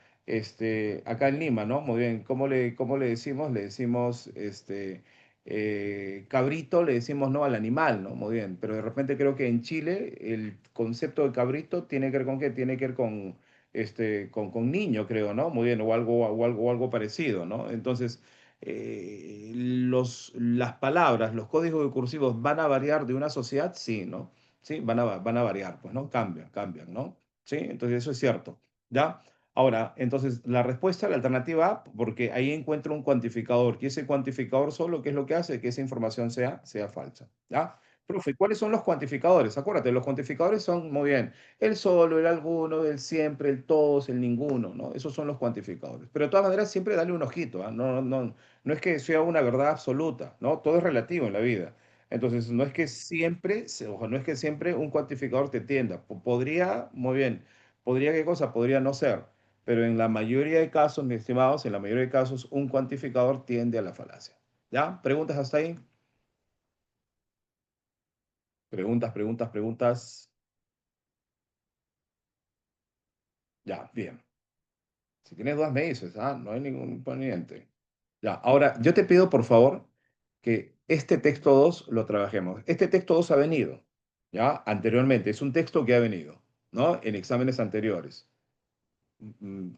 acá en Lima, ¿no? Muy bien, cómo le decimos? Le decimos, cabrito, le decimos no al animal, ¿no? Muy bien, pero de repente creo que en Chile el concepto de cabrito tiene que ver con qué, tiene que ver con, con niño, creo, ¿no? Muy bien, o algo parecido, ¿no? Entonces, las palabras, los códigos discursivos van a variar de una sociedad, sí, ¿no? Sí, van a variar, pues, ¿no? Cambian, ¿no? Sí, entonces eso es cierto, ¿ya? Ahora, entonces, la respuesta, la alternativa A, porque ahí encuentro un cuantificador, que ese cuantificador solo, ¿qué es lo que hace? Que esa información sea falsa, ¿ya? Profe, ¿cuáles son los cuantificadores? Acuérdate, los cuantificadores son, muy bien, el solo, el alguno, el siempre, el todos, el ninguno, ¿no? Esos son los cuantificadores. Pero de todas maneras, siempre dale un ojito, ¿ah? No es que sea una verdad absoluta, ¿no? Todo es relativo en la vida. Entonces, no es que siempre, ojo, no es que siempre un cuantificador te tienda. Podría, muy bien, podría qué cosa, podría no ser. Pero en la mayoría de casos, mis estimados, en la mayoría de casos, un cuantificador tiende a la falacia. ¿Ya? ¿Preguntas hasta ahí? Preguntas. Ya, bien. Si tienes dudas, me dices, no hay ningún inconveniente. Ya, ahora, yo te pido, por favor, que este texto 2 lo trabajemos. Este texto 2 ha venido, ¿ya? Anteriormente, es un texto que ha venido, ¿no? En exámenes anteriores. Mm,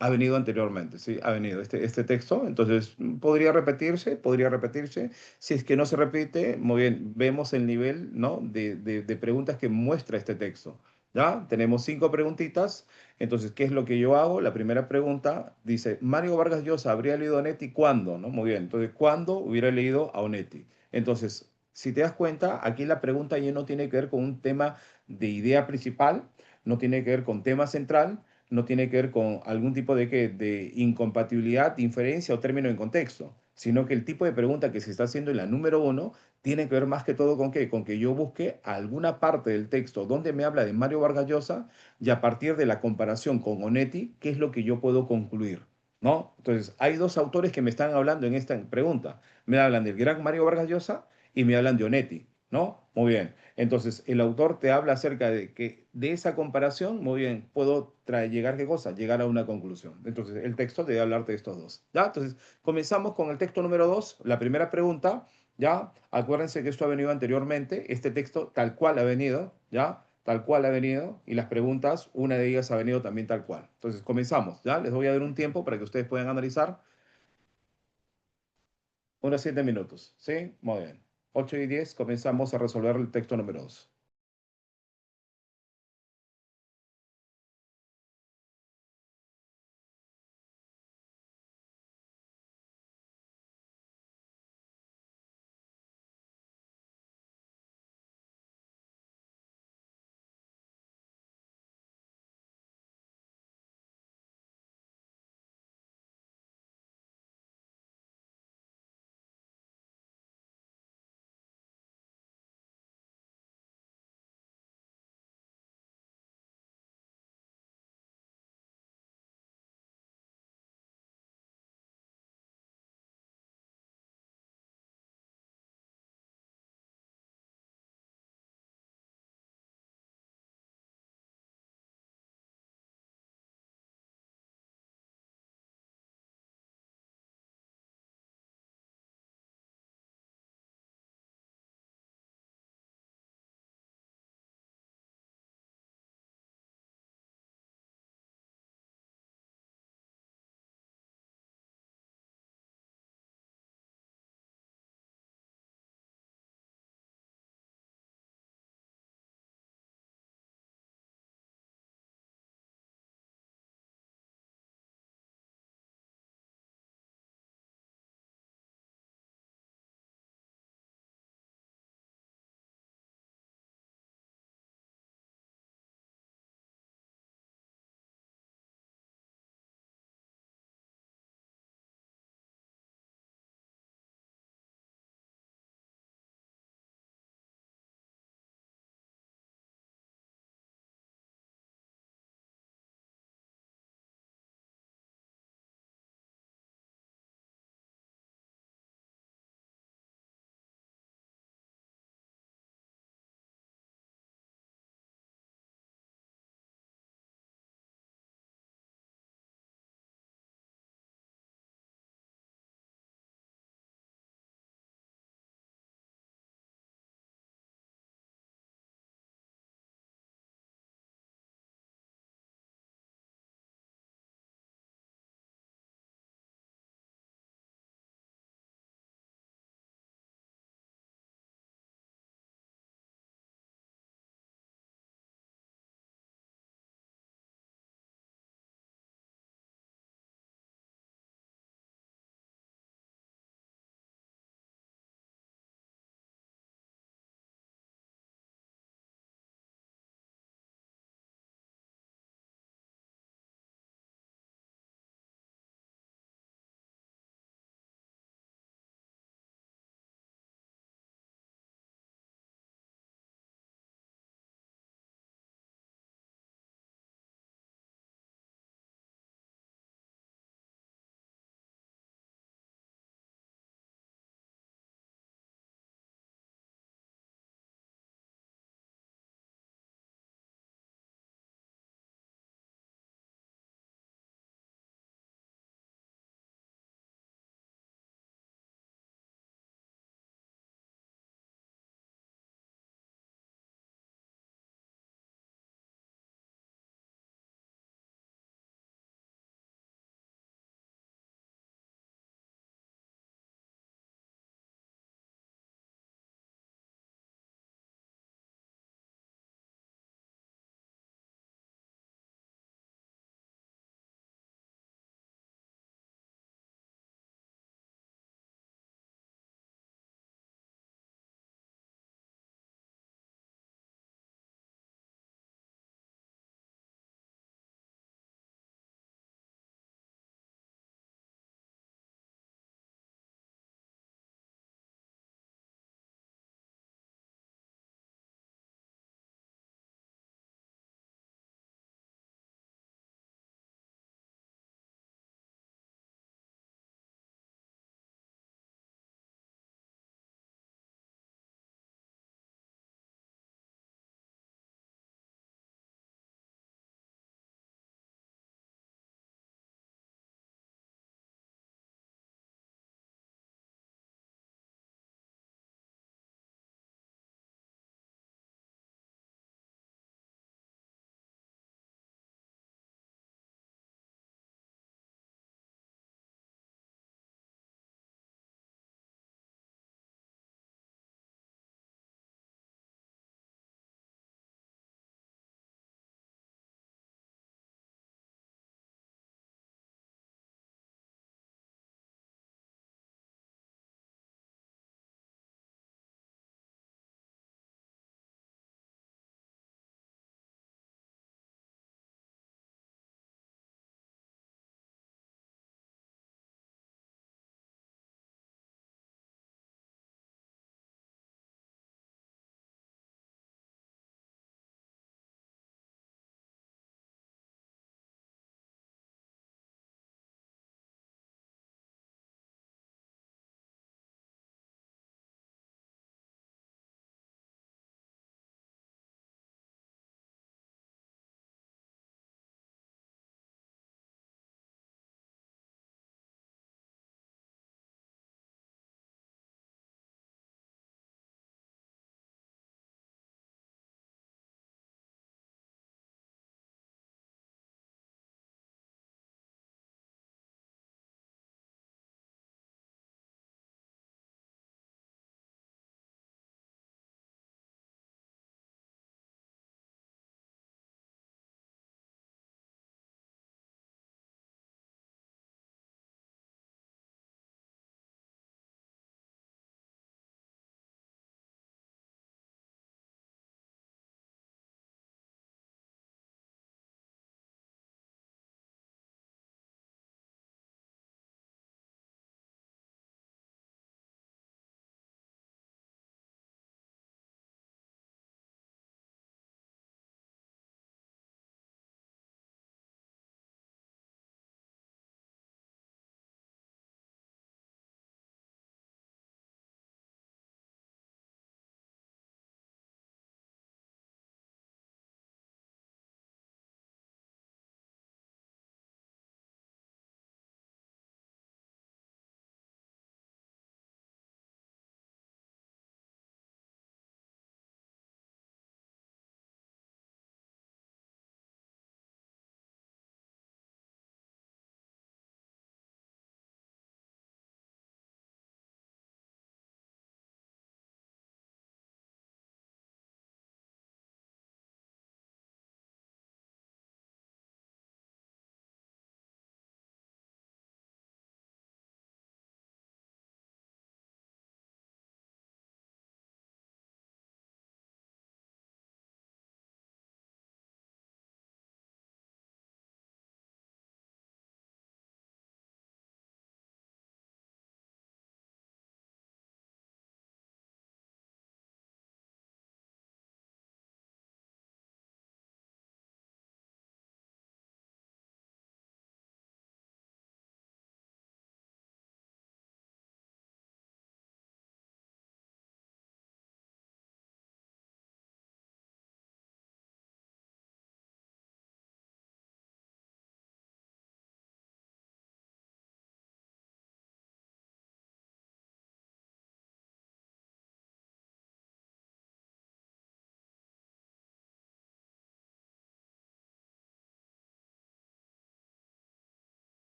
Ha venido anteriormente, sí, ha venido este texto, entonces podría repetirse. Si es que no se repite, muy bien, vemos el nivel, ¿no? de preguntas que muestra este texto, ¿ya? Tenemos 5 preguntitas, entonces, ¿qué es lo que yo hago? La primera pregunta dice, Mario Vargas Llosa habría leído a Onetti ¿cuándo? ¿No? Muy bien, entonces, ¿cuándo hubiera leído a Onetti? Entonces, si te das cuenta, aquí la pregunta ya no tiene que ver con un tema de idea principal, no tiene que ver con tema central, no tiene que ver con algún tipo de incompatibilidad, inferencia o término en contexto, sino que el tipo de pregunta que se está haciendo en la número 1 tiene que ver más que todo con qué, con que yo busque alguna parte del texto donde me habla de Mario Vargas Llosa y a partir de la comparación con Onetti, ¿qué es lo que yo puedo concluir? ¿No? Entonces, hay dos autores que me están hablando en esta pregunta. Me hablan del gran Mario Vargas Llosa y me hablan de Onetti, ¿no? Muy bien. Entonces, el autor te habla acerca de que de esa comparación, muy bien, puedo llegar, ¿qué cosa? Llegar a una conclusión. Entonces, el texto debe hablarte de estos dos, ¿ya? Entonces, comenzamos con el texto número 2, la primera pregunta, ¿ya? Acuérdense que esto ha venido anteriormente, este texto tal cual ha venido, ¿ya? Tal cual ha venido, y las preguntas, una de ellas ha venido también tal cual. Entonces, comenzamos, ¿ya? Les voy a dar un tiempo para que ustedes puedan analizar unos 7 minutos, ¿sí? Muy bien. 8:10, comenzamos a resolver el texto número 2.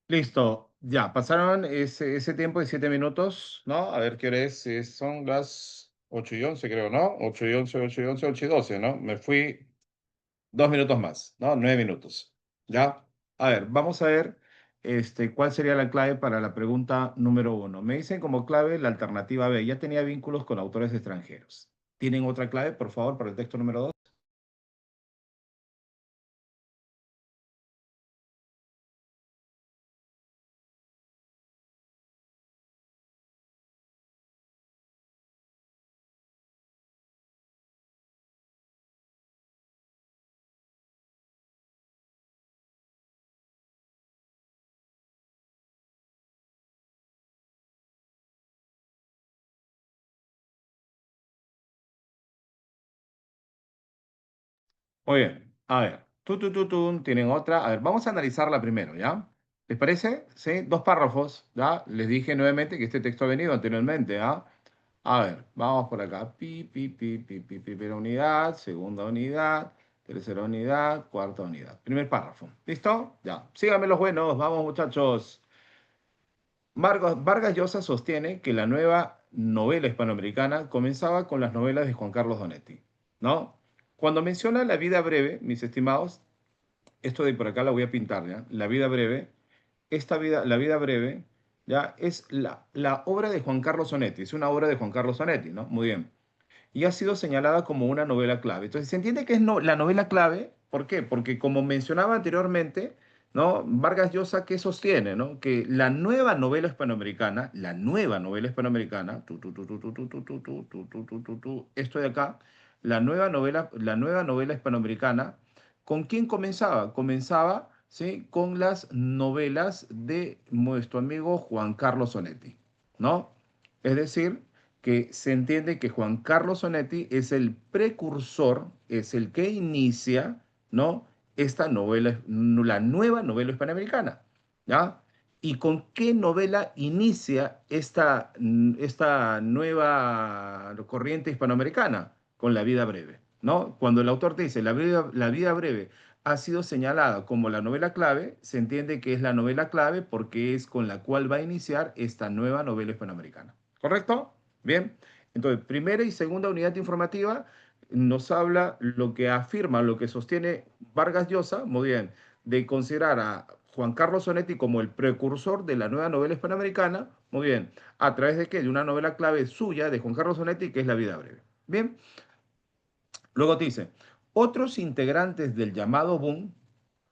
Listo, ya, pasaron ese tiempo de 7 minutos, ¿no? A ver qué hora es, son las 8:11 creo, ¿no? 8:11, 8:11, 8:12, ¿no? Me fui 2 minutos más, ¿no? 9 minutos, ¿ya? A ver, vamos a ver cuál sería la clave para la pregunta número uno. Me dicen como clave la alternativa B, ya tenía vínculos con autores extranjeros. ¿Tienen otra clave, por favor, para el texto número dos? Muy bien, a ver, tienen otra. A ver, vamos a analizarla primero, ¿ya? ¿Les parece? Sí, dos párrafos, ¿ya? Les dije nuevamente que este texto ha venido anteriormente, ¿ya? A ver, vamos por acá. Primera unidad, segunda unidad, tercera unidad, cuarta unidad. Primer párrafo. ¿Listo? Ya. Síganme los buenos, vamos muchachos. Vargas Llosa sostiene que la nueva novela hispanoamericana comenzaba con las novelas de Juan Carlos Donetti, ¿no? Cuando menciona la vida breve, mis estimados, esto de por acá la voy a pintar, ¿ya? La vida breve, la vida breve, ¿ya? Es la obra de Juan Carlos Onetti, es una obra de Juan Carlos Onetti, ¿no? Muy bien, y ha sido señalada como una novela clave. Entonces, se entiende que es la novela clave, ¿por qué? Porque como mencionaba anteriormente, ¿no? Vargas Llosa, ¿qué sostiene, no? Que la nueva hispanoamericana, esto de acá, la nueva novela hispanoamericana, ¿con quién comenzaba? Comenzaba, ¿sí? Con las novelas de nuestro amigo Juan Carlos Onetti, ¿no? Es decir, que se entiende que Juan Carlos Onetti es el precursor, es el que inicia, ¿no? Esta novela, la nueva novela hispanoamericana, ¿ya? ¿Y con qué novela inicia esta nueva corriente hispanoamericana? Con La vida breve, ¿no? Cuando el autor te dice la vida breve ha sido señalada como la novela clave, se entiende que es la novela clave porque es con la cual va a iniciar esta nueva novela hispanoamericana. ¿Correcto? Bien. Entonces, primera y segunda unidad informativa nos habla lo que afirma, lo que sostiene Vargas Llosa, muy bien, de considerar a Juan Carlos Onetti como el precursor de la nueva novela hispanoamericana, muy bien, ¿a través de qué? De una novela clave suya de Juan Carlos Onetti, que es La vida breve. Bien, luego te dice, otros integrantes del llamado boom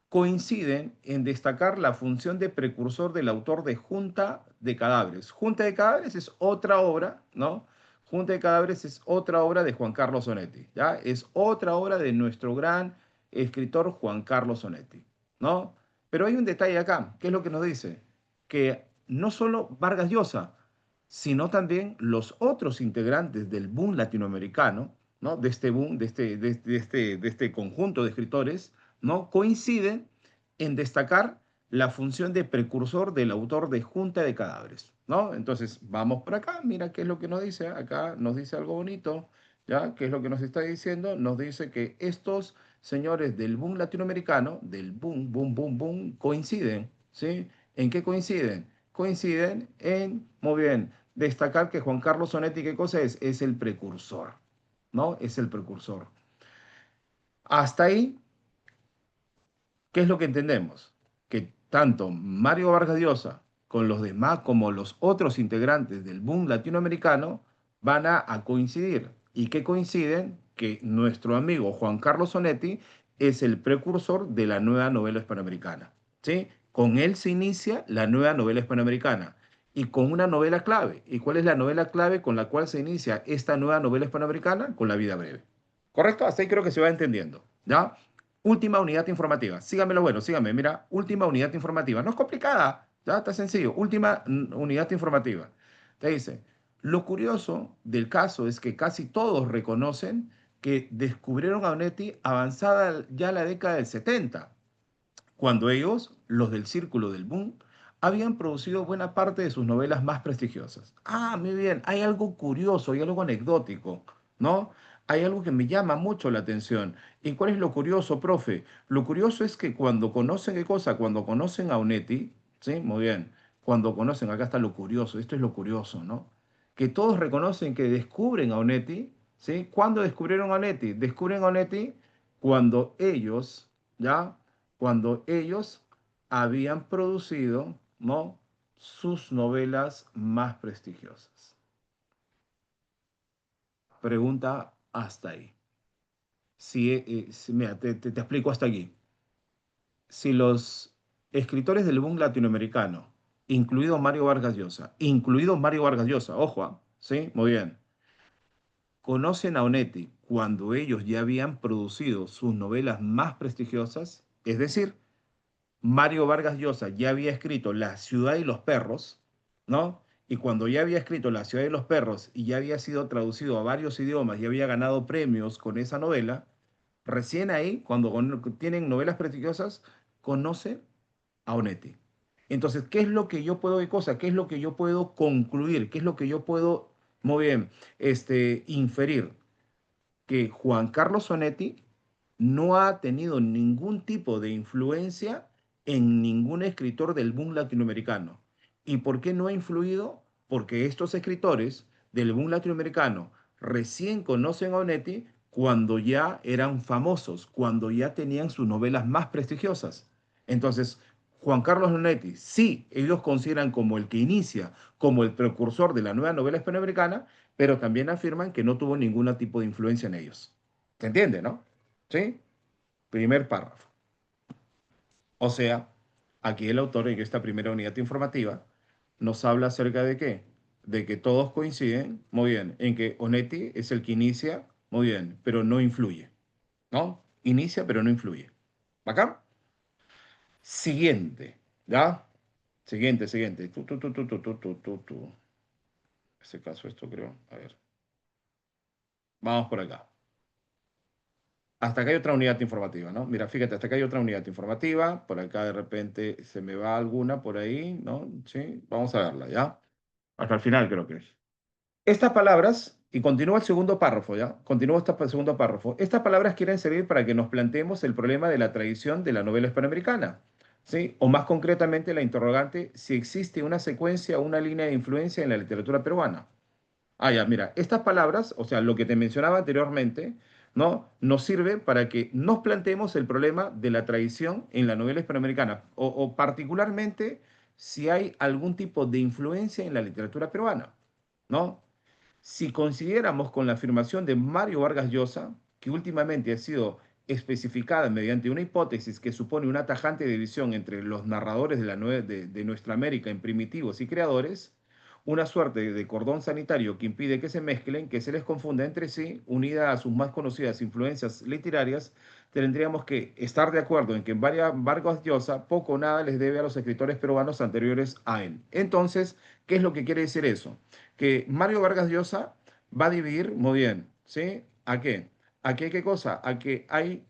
coinciden en destacar la función de precursor del autor de Junta de Cadáveres. Junta de Cadáveres es otra obra, ¿no? Junta de Cadáveres es otra obra de Juan Carlos Onetti, ¿ya? Es otra obra de nuestro gran escritor Juan Carlos Onetti, ¿no? Pero hay un detalle acá, ¿qué es lo que nos dice? Que no solo Vargas Llosa, sino también los otros integrantes del boom latinoamericano, ¿no? De este boom, de este conjunto de escritores, ¿no? Coinciden en destacar la función de precursor del autor de Junta de Cadáveres, ¿no? Entonces, vamos por acá, mira qué es lo que nos dice, acá nos dice algo bonito, ¿ya? ¿Qué es lo que nos está diciendo? Nos dice que estos señores del boom latinoamericano, del boom, boom, boom, boom, coinciden, ¿sí? ¿En qué coinciden? Coinciden en, muy bien, destacar que Juan Carlos Sonetti, ¿qué cosa es? Es el precursor, ¿no? Es el precursor. Hasta ahí, ¿qué es lo que entendemos? Que tanto Mario Vargas Llosa con los demás como los otros integrantes del boom latinoamericano van a coincidir. ¿Y qué coinciden? Que nuestro amigo Juan Carlos Sonetti es el precursor de la nueva novela hispanoamericana. ¿Sí? Con él se inicia la nueva novela hispanoamericana y con una novela clave. ¿Y cuál es la novela clave con la cual se inicia esta nueva novela hispanoamericana? Con La vida breve. ¿Correcto? Hasta ahí creo que se va entendiendo. ¿Ya? Última unidad informativa. Síganme lo bueno, síganme. Mira, última unidad informativa. No es complicada, ya está sencillo. Última unidad informativa. Te dice, lo curioso del caso es que casi todos reconocen que descubrieron a Onetti avanzada ya la década del 70, cuando ellos, los del círculo del boom, habían producido buena parte de sus novelas más prestigiosas. Ah, muy bien, hay algo curioso, hay algo anecdótico, ¿no? Hay algo que me llama mucho la atención. ¿Y cuál es lo curioso, profe? Lo curioso es que cuando conocen qué cosa, cuando conocen a Onetti, ¿sí? Muy bien. Cuando conocen, acá está lo curioso, esto es lo curioso, ¿no? Que todos reconocen que descubren a Onetti, ¿sí? ¿Cuándo descubrieron a Onetti? Descubren a Onetti cuando ellos, ¿ya? Cuando ellos habían producido, ¿no? Sus novelas más prestigiosas. Pregunta hasta ahí. Mira, te explico hasta aquí. Si los escritores del boom latinoamericano, incluido Mario Vargas Llosa, ojo, ¿sí? Muy bien, conocen a Onetti cuando ellos ya habían producido sus novelas más prestigiosas, es decir, Mario Vargas Llosa ya había escrito La ciudad y los perros, ¿no? Y cuando ya había escrito La ciudad y los perros y ya había sido traducido a varios idiomas y había ganado premios con esa novela, recién ahí, cuando tienen novelas prestigiosas, conoce a Onetti. Entonces, ¿qué es lo que yo puedo, qué es lo que yo puedo concluir? ¿Qué es lo que yo puedo, muy bien, inferir? Que Juan Carlos Onetti no ha tenido ningún tipo de influencia en ningún escritor del boom latinoamericano. ¿Y por qué no ha influido? Porque estos escritores del boom latinoamericano recién conocen a Onetti cuando ya eran famosos, cuando ya tenían sus novelas más prestigiosas. Entonces, Juan Carlos Onetti, sí, ellos consideran como el que inicia, como el precursor de la nueva novela hispanoamericana, pero también afirman que no tuvo ningún tipo de influencia en ellos. ¿Se entiende, no? ¿Sí? Primer párrafo. O sea, aquí el autor en esta primera unidad informativa nos habla acerca de qué? De que todos coinciden, muy bien, en que Onetti es el que inicia, muy bien, pero no influye, ¿no? Inicia, pero no influye. ¿Acá? Siguiente, ¿ya? Siguiente. En este caso, esto creo. A ver, vamos por acá. Hasta acá hay otra unidad informativa, ¿no? Mira, fíjate, hasta acá hay otra unidad informativa. Por acá de repente se me va alguna por ahí, ¿no? Sí, vamos a verla, ¿ya? Hasta el final creo que es. Estas palabras, y continúa el segundo párrafo, ¿ya? Continúa este segundo párrafo. Estas palabras quieren servir para que nos planteemos el problema de la tradición de la novela hispanoamericana, ¿sí? O más concretamente la interrogante si existe una secuencia o una línea de influencia en la literatura peruana. Ah, ya, mira, estas palabras, o sea, lo que te mencionaba anteriormente, ¿no? Nos sirve para que nos planteemos el problema de la tradición en la novela hispanoamericana, o particularmente si hay algún tipo de influencia en la literatura peruana, ¿no? Si consideramos con la afirmación de Mario Vargas Llosa, que últimamente ha sido especificada mediante una hipótesis que supone una tajante división entre los narradores de nuestra América en primitivos y creadores, una suerte de cordón sanitario que impide que se mezclen, que se les confunda entre sí, unida a sus más conocidas influencias literarias, tendríamos que estar de acuerdo en que Vargas Llosa poco o nada les debe a los escritores peruanos anteriores a él. Entonces, ¿qué es lo que quiere decir eso? Que Mario Vargas Llosa va a dividir, muy bien, ¿sí? ¿A qué? ¿A qué cosa? A que hay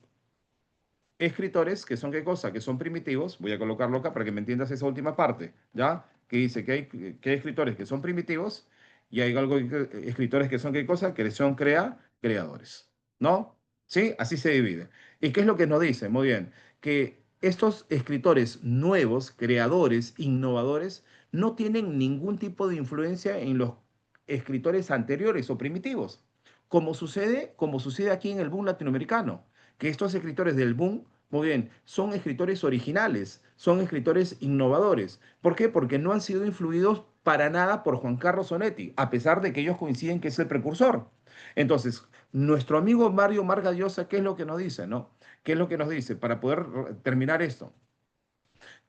escritores que son qué cosa, que son primitivos, voy a colocarlo acá para que me entiendas esa última parte, ¿ya? Que dice que hay escritores que son primitivos y hay algo, escritores que son qué cosa, que son creadores, ¿no? ¿Sí? Así se divide. ¿Y qué es lo que nos dice? Muy bien, que estos escritores nuevos, creadores, innovadores, no tienen ningún tipo de influencia en los escritores anteriores o primitivos, como sucede aquí en el boom latinoamericano, que estos escritores del boom, muy bien, son escritores originales, son escritores innovadores. ¿Por qué? Porque no han sido influidos para nada por Juan Carlos Onetti, a pesar de que ellos coinciden que es el precursor. Entonces, nuestro amigo Mario Marga Llosa, ¿qué es lo que nos dice, no? ¿Qué es lo que nos dice? Para poder terminar esto,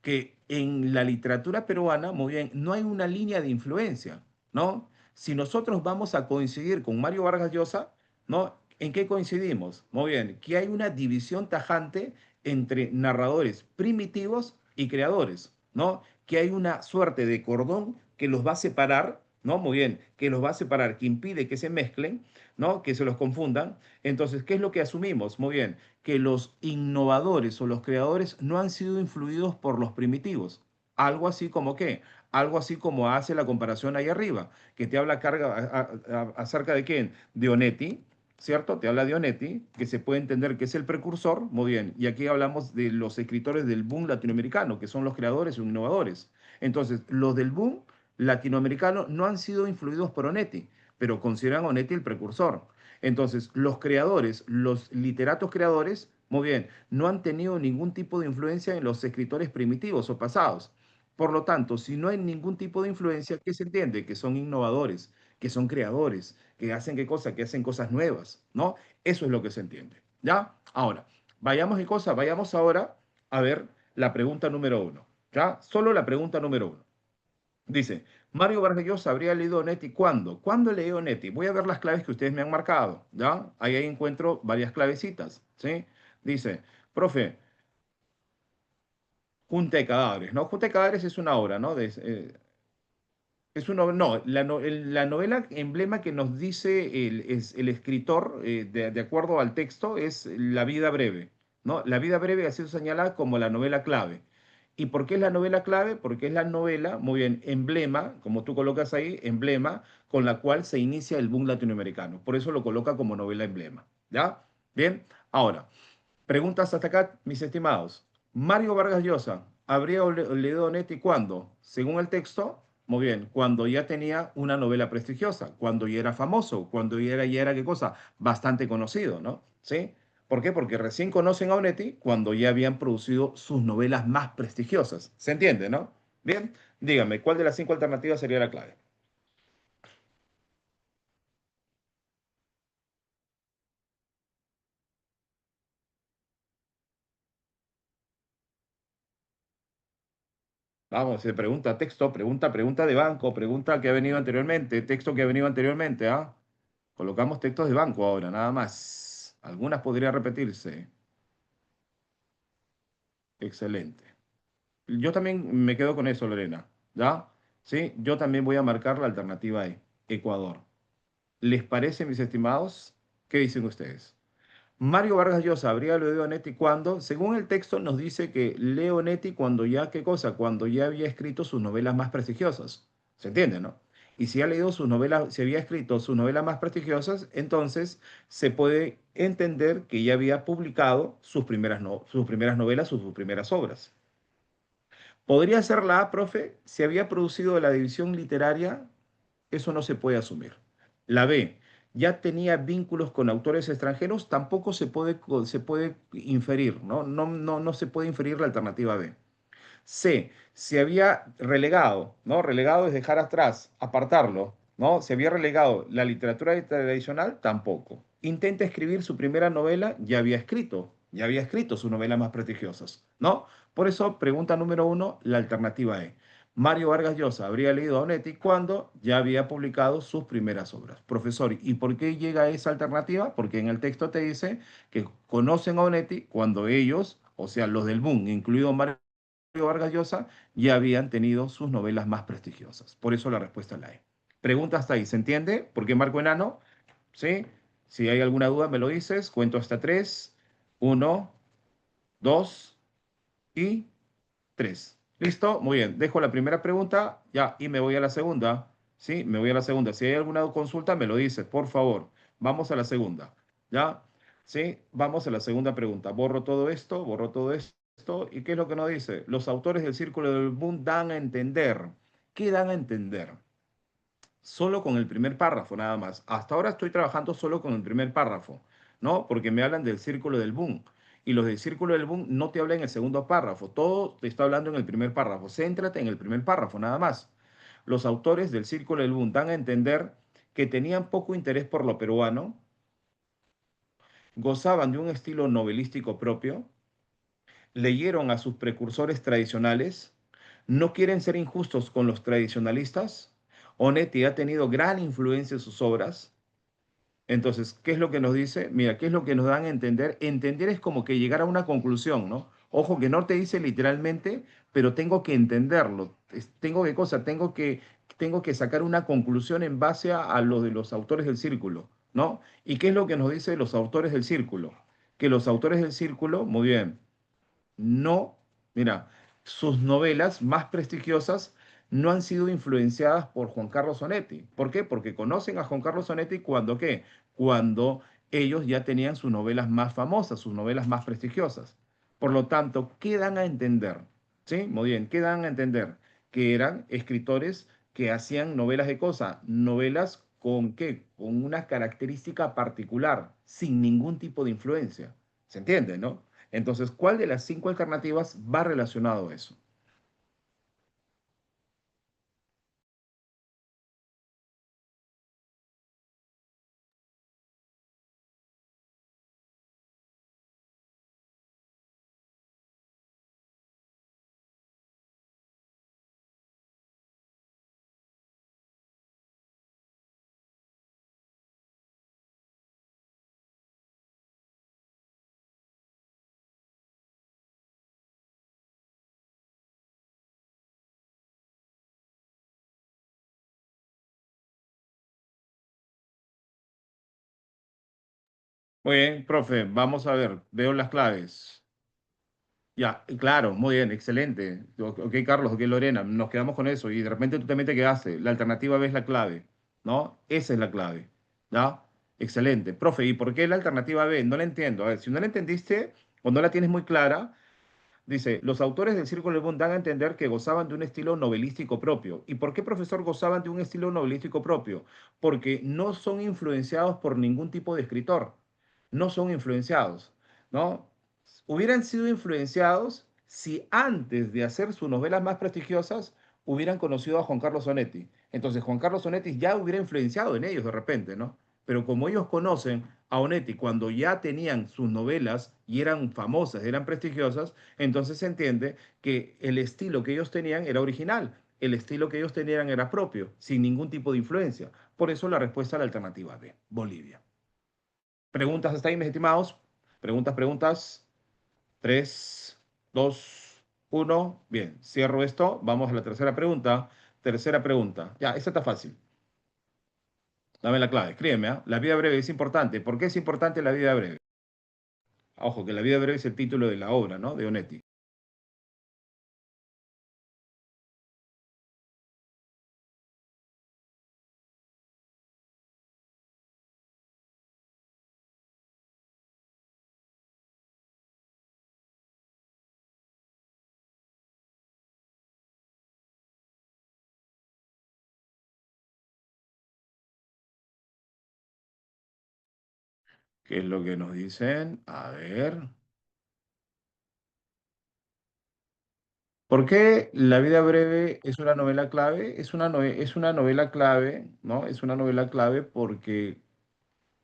que en la literatura peruana, muy bien, no hay una línea de influencia, ¿no? Si nosotros vamos a coincidir con Mario Vargas Llosa, ¿no? ¿En qué coincidimos? Muy bien, que hay una división tajante entre narradores primitivos y creadores, ¿no? Que hay una suerte de cordón que los va a separar, ¿no? Muy bien, que los va a separar, que impide que se mezclen, ¿no? Que se los confundan. Entonces, ¿qué es lo que asumimos? Muy bien, que los innovadores o los creadores no han sido influidos por los primitivos. Algo así como qué, algo así como hace la comparación ahí arriba, que te habla acerca de quién, de Onetti, ¿cierto? Te habla de Onetti, que se puede entender que es el precursor, muy bien, y aquí hablamos de los escritores del boom latinoamericano, que son los creadores o innovadores. Entonces, los del boom latinoamericano no han sido influidos por Onetti, pero consideran a Onetti el precursor. Entonces, los creadores, los literatos creadores, muy bien, no han tenido ningún tipo de influencia en los escritores primitivos o pasados. Por lo tanto, si no hay ningún tipo de influencia, ¿qué se entiende? Que son innovadores, que son creadores, que hacen qué cosa, que hacen cosas nuevas, ¿no? Eso es lo que se entiende, ¿ya? Ahora, vayamos qué cosa, vayamos ahora a ver la pregunta número uno, ¿ya? Solo la pregunta número uno. Dice, Mario Vargas Llosa habría leído Onetti ¿cuándo? ¿Cuándo leí Onetti? Voy a ver las claves que ustedes me han marcado, ¿ya? Ahí encuentro varias clavecitas, ¿sí? Dice, profe, Junta de Cadáveres, ¿no? Junta de Cadáveres es una obra, ¿no? Es una, no, la novela emblema que nos dice el escritor, de acuerdo al texto, es La vida breve, ¿no? La vida breve ha sido señalada como la novela clave. ¿Y por qué es la novela clave? Porque es la novela, muy bien, emblema, como tú colocas ahí, emblema, con la cual se inicia el boom latinoamericano. Por eso lo coloca como novela emblema, ¿ya? Bien, ahora, preguntas hasta acá, mis estimados. Mario Vargas Llosa, ¿habría leído Onetti cuándo? Según el texto, muy bien, cuando ya tenía una novela prestigiosa, cuando ya era famoso, cuando ya era, ¿qué cosa? Bastante conocido, ¿no? ¿Sí? ¿Por qué? Porque recién conocen a Onetti cuando ya habían producido sus novelas más prestigiosas. ¿Se entiende, no? Bien, dígame, ¿cuál de las cinco alternativas sería la clave? Vamos, se pregunta texto, pregunta de banco, pregunta que ha venido anteriormente, texto que ha venido anteriormente, ¿ah? Colocamos textos de banco ahora, nada más. Algunas podría repetirse. Excelente. Yo también me quedo con eso, Lorena. ¿Ya? Sí, yo también voy a marcar la alternativa E, Ecuador. ¿Les parece, mis estimados? ¿Qué dicen ustedes? Mario Vargas Llosa habría leído a Netti cuando, según el texto, nos dice que leo Netti cuando ya, ¿qué cosa? Cuando ya había escrito sus novelas más prestigiosas. ¿Se entiende, no? Y si ha leído sus novelas, si había escrito sus novelas más prestigiosas, entonces se puede entender que ya había publicado sus primeras, sus primeras novelas o sus primeras obras. ¿Podría ser la A, profe? Si había producido la división literaria, eso no se puede asumir. La B, ya tenía vínculos con autores extranjeros, tampoco se puede inferir, ¿no? No se puede inferir la alternativa B. C, se había relegado, ¿no? Relegado es dejar atrás, apartarlo, ¿no? Se había relegado la literatura tradicional, tampoco. Intenta escribir su primera novela, ya había escrito sus novelas más prestigiosas, ¿no? Por eso, pregunta número uno, la alternativa E. Mario Vargas Llosa habría leído a Onetti cuando ya había publicado sus primeras obras. Profesor, ¿y por qué llega a esa alternativa? Porque en el texto te dice que conocen a Onetti cuando ellos, o sea, los del boom, incluido Mario Vargas Llosa, ya habían tenido sus novelas más prestigiosas. Por eso la respuesta es la E. Pregunta hasta ahí, ¿se entiende? ¿Por qué marco enano? ¿Sí? Si hay alguna duda, me lo dices. Cuento hasta tres. Uno, dos y tres. ¿Listo? Muy bien. Dejo la primera pregunta ya y me voy a la segunda. ¿Sí? Me voy a la segunda. Si hay alguna consulta, me lo dices, por favor. Vamos a la segunda. ¿Ya? ¿Sí? Vamos a la segunda pregunta. Borro todo esto, borro todo esto. ¿Y qué es lo que nos dice? Los autores del Círculo del Boom dan a entender. ¿Qué dan a entender? Solo con el primer párrafo, nada más. Hasta ahora estoy trabajando solo con el primer párrafo, ¿no? Porque me hablan del círculo del boom. Y los del círculo del boom no te hablan en el segundo párrafo. Todo te está hablando en el primer párrafo. Céntrate en el primer párrafo, nada más. Los autores del círculo del boom dan a entender que tenían poco interés por lo peruano, gozaban de un estilo novelístico propio, leyeron a sus precursores tradicionales, no quieren ser injustos con los tradicionalistas. Onetti ha tenido gran influencia en sus obras. Entonces, ¿qué es lo que nos dice? Mira, ¿qué es lo que nos dan a entender? Entender es como que llegar a una conclusión, ¿no? Ojo que no te dice literalmente, pero tengo que entenderlo. Tengo que cosa, tengo que sacar una conclusión en base a lo de los autores del círculo, ¿no? ¿Y qué es lo que nos dice los autores del círculo? Que los autores del círculo, muy bien, no, mira, sus novelas más prestigiosas no han sido influenciadas por Juan Carlos Onetti. ¿Por qué? Porque conocen a Juan Carlos Onetti cuando ¿qué? Cuando ellos ya tenían sus novelas más famosas, sus novelas más prestigiosas. Por lo tanto, ¿qué dan a entender? ¿Sí? Muy bien, ¿qué dan a entender? que eran escritores que hacían novelas de cosa, novelas con qué, con una característica particular, sin ningún tipo de influencia. ¿Se entiende, no? Entonces, ¿cuál de las cinco alternativas va relacionado a eso? Muy bien, profe, vamos a ver, veo las claves. Ya, claro, muy bien, excelente. Ok, Carlos, ok, Lorena, nos quedamos con eso y de repente tú también te quedaste. La alternativa B es la clave, ¿no? Esa es la clave, ¿ya? Excelente. Profe, ¿y por qué la alternativa B? No la entiendo. A ver, si no la entendiste o no la tienes muy clara, dice, los autores del Círculo de Bund dan a entender que gozaban de un estilo novelístico propio. ¿Y por qué, profesor, gozaban de un estilo novelístico propio? Porque no son influenciados por ningún tipo de escritor. No son influenciados, ¿no? Hubieran sido influenciados si antes de hacer sus novelas más prestigiosas hubieran conocido a Juan Carlos Onetti. Entonces Juan Carlos Onetti ya hubiera influenciado en ellos de repente, ¿no? Pero como ellos conocen a Onetti cuando ya tenían sus novelas y eran famosas, eran prestigiosas, entonces se entiende que el estilo que ellos tenían era original, el estilo que ellos tenían era propio, sin ningún tipo de influencia. Por eso la respuesta a la alternativa B, Bolivia. ¿Preguntas hasta ahí, mis estimados? ¿Preguntas, preguntas? Tres, dos, uno. Bien, cierro esto. Vamos a la tercera pregunta. Tercera pregunta. Ya, esta está fácil. Dame la clave. Escríbeme, ¿ah? La vida breve es importante. ¿Por qué es importante la vida breve? Ojo, que la vida breve es el título de la obra, ¿no? De Onetti. ¿Qué es lo que nos dicen? A ver. ¿Por qué La vida breve es una novela clave? Es una novela clave, ¿no? Es una novela clave porque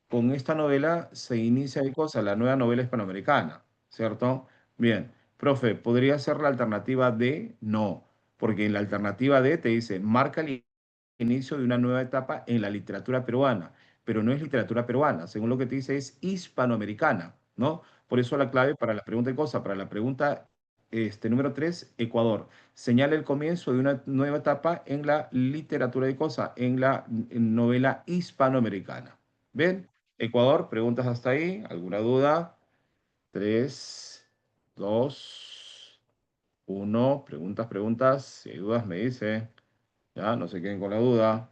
con esta novela se inicia de cosa, la nueva novela hispanoamericana, ¿cierto? Bien, profe, ¿podría ser la alternativa D? No, porque en la alternativa D te dice, marca el inicio de una nueva etapa en la literatura peruana, pero no es literatura peruana, según lo que te dice es hispanoamericana, ¿no? Por eso la clave para la pregunta de cosa, para la pregunta número 3, Ecuador. Señala el comienzo de una nueva etapa en la literatura de cosa, en la novela hispanoamericana. ¿Ven? Ecuador, preguntas hasta ahí. ¿Alguna duda? Tres, dos, uno. Preguntas, preguntas. Si hay dudas, me dice. Ya, no se queden con la duda.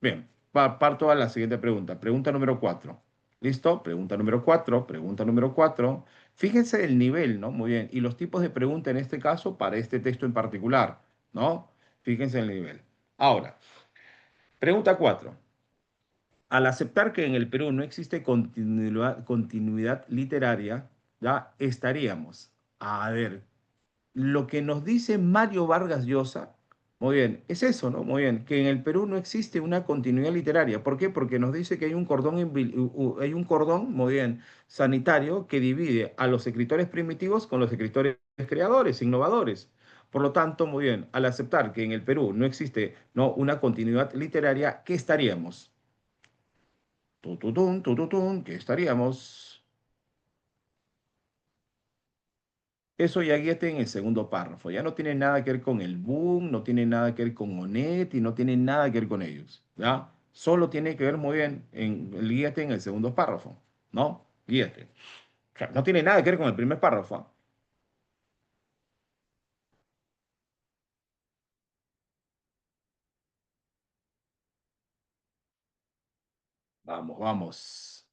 Bien, parto a la siguiente pregunta. Pregunta número 4. ¿Listo? Pregunta número 4. Pregunta número 4. Fíjense el nivel, ¿no? Muy bien. Y los tipos de pregunta en este caso para este texto en particular, ¿no? Fíjense el nivel. Ahora, pregunta 4. Al aceptar que en el Perú no existe continuidad literaria, ya estaríamos. A ver, lo que nos dice Mario Vargas Llosa, muy bien, es eso, ¿no? Muy bien, que en el Perú no existe una continuidad literaria. ¿Por qué? Porque nos dice que hay un cordón, hay un cordón, muy bien, sanitario que divide a los escritores primitivos con los escritores creadores, innovadores. Por lo tanto, muy bien, al aceptar que en el Perú no existe, ¿no?, una continuidad literaria, ¿qué estaríamos? Tututun, ¿qué estaríamos? Eso ya guíate en el segundo párrafo. Ya no tiene nada que ver con el boom, no tiene nada que ver con Monet y no tiene nada que ver con ellos. ¿Ya? Solo tiene que ver muy bien en el guíate en el segundo párrafo. ¿No? Guíate. O sea, no tiene nada que ver con el primer párrafo. ¿Ah? Vamos, vamos.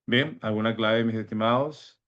Bien, ¿alguna clave, mis estimados?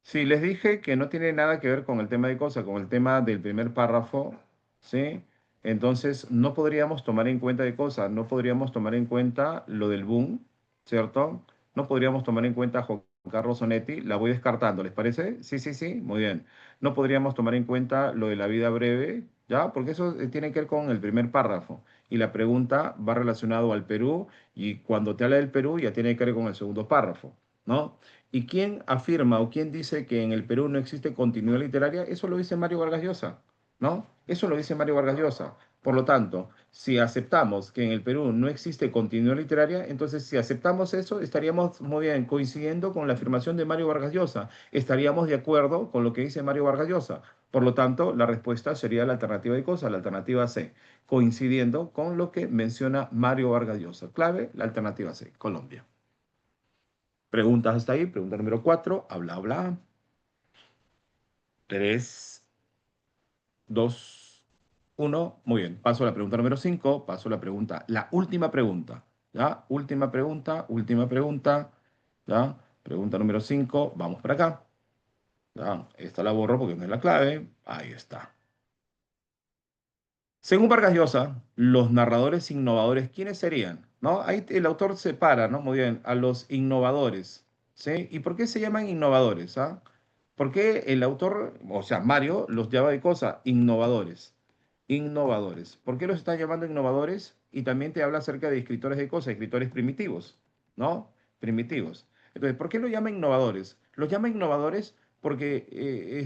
Sí, les dije que no tiene nada que ver con el tema de cosas, con el tema del primer párrafo, ¿sí? Entonces, no podríamos tomar en cuenta de cosas, no podríamos tomar en cuenta lo del boom, ¿cierto? No podríamos tomar en cuenta a Juan Carlos Onetti, la voy descartando, ¿les parece? Sí, sí, sí, muy bien. No podríamos tomar en cuenta lo de la vida breve, ¿ya? Porque eso tiene que ver con el primer párrafo. Y la pregunta va relacionado al Perú, y cuando te habla del Perú ya tiene que ver con el segundo párrafo, ¿no? ¿Y quién afirma o quién dice que en el Perú no existe continuidad literaria? Eso lo dice Mario Vargas Llosa, ¿no? Eso lo dice Mario Vargas Llosa. Por lo tanto, si aceptamos que en el Perú no existe continuidad literaria, entonces si aceptamos eso, estaríamos muy bien coincidiendo con la afirmación de Mario Vargas Llosa. Estaríamos de acuerdo con lo que dice Mario Vargas Llosa. Por lo tanto, la respuesta sería la alternativa de cosas, la alternativa C, coincidiendo con lo que menciona Mario Vargas Llosa. Clave, la alternativa C, Colombia. Preguntas hasta ahí. Pregunta número 4. Habla, habla. 3, 2, 1. Muy bien. Paso a la pregunta número 5. Paso a la pregunta. La última pregunta. ¿Ya? Última pregunta. Última pregunta. ¿Ya? Pregunta número 5. Vamos para acá. ¿Ya? Esta la borro porque no es la clave. Ahí está. Según Vargas Llosa, los narradores innovadores, ¿quiénes serían? ¿No? Ahí el autor separa, ¿no? Muy bien, a los innovadores, ¿sí? ¿Y por qué se llaman innovadores? ¿Ah? ¿Por qué el autor, o sea, Mario, los llama de cosa? Innovadores. Innovadores. ¿Por qué los está llamando innovadores? Y también te habla acerca de escritores de cosas, escritores primitivos, ¿no? Primitivos. Entonces, ¿por qué los llama innovadores? Los llama innovadores porque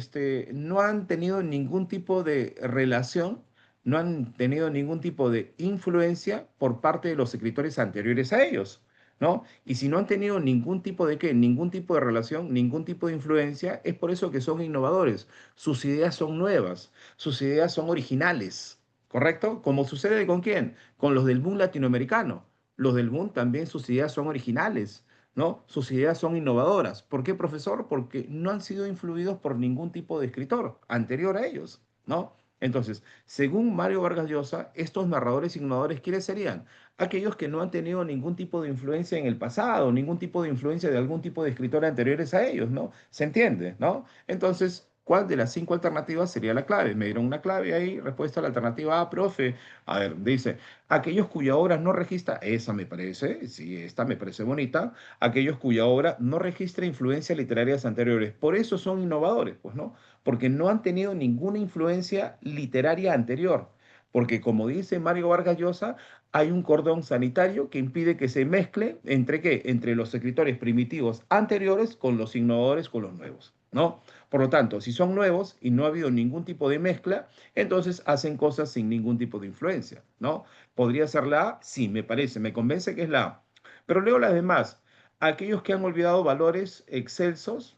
no han tenido ningún tipo de relación, no han tenido ningún tipo de influencia por parte de los escritores anteriores a ellos, ¿no? Y si no han tenido ningún tipo de qué, ningún tipo de relación, ningún tipo de influencia, es por eso que son innovadores. Sus ideas son nuevas, sus ideas son originales, ¿correcto? Como sucede con quién, con los del boom latinoamericano. Los del boom también sus ideas son originales, ¿no? Sus ideas son innovadoras. ¿Por qué, profesor? Porque no han sido influidos por ningún tipo de escritor anterior a ellos, ¿no? Entonces, según Mario Vargas Llosa, estos narradores innovadores, ¿quiénes serían? Aquellos que no han tenido ningún tipo de influencia en el pasado, ningún tipo de influencia de algún tipo de escritor anteriores a ellos, ¿no? ¿Se entiende, no? Entonces, ¿cuál de las cinco alternativas sería la clave? Me dieron una clave ahí, respuesta a la alternativa A, profe. A ver, dice, aquellos cuya obra no registra, esa me parece, sí, esta me parece bonita, aquellos cuya obra no registra influencias literarias anteriores. Por eso son innovadores, pues, ¿no? Porque no han tenido ninguna influencia literaria anterior. Porque como dice Mario Vargas Llosa, hay un cordón sanitario que impide que se mezcle entre qué, entre los escritores primitivos anteriores con los innovadores, con los nuevos, ¿no? Por lo tanto, si son nuevos y no ha habido ningún tipo de mezcla, entonces hacen cosas sin ningún tipo de influencia, ¿no? ¿Podría ser la A? Sí, me parece, me convence que es la A. Pero leo las demás. Aquellos que han olvidado valores excelsos,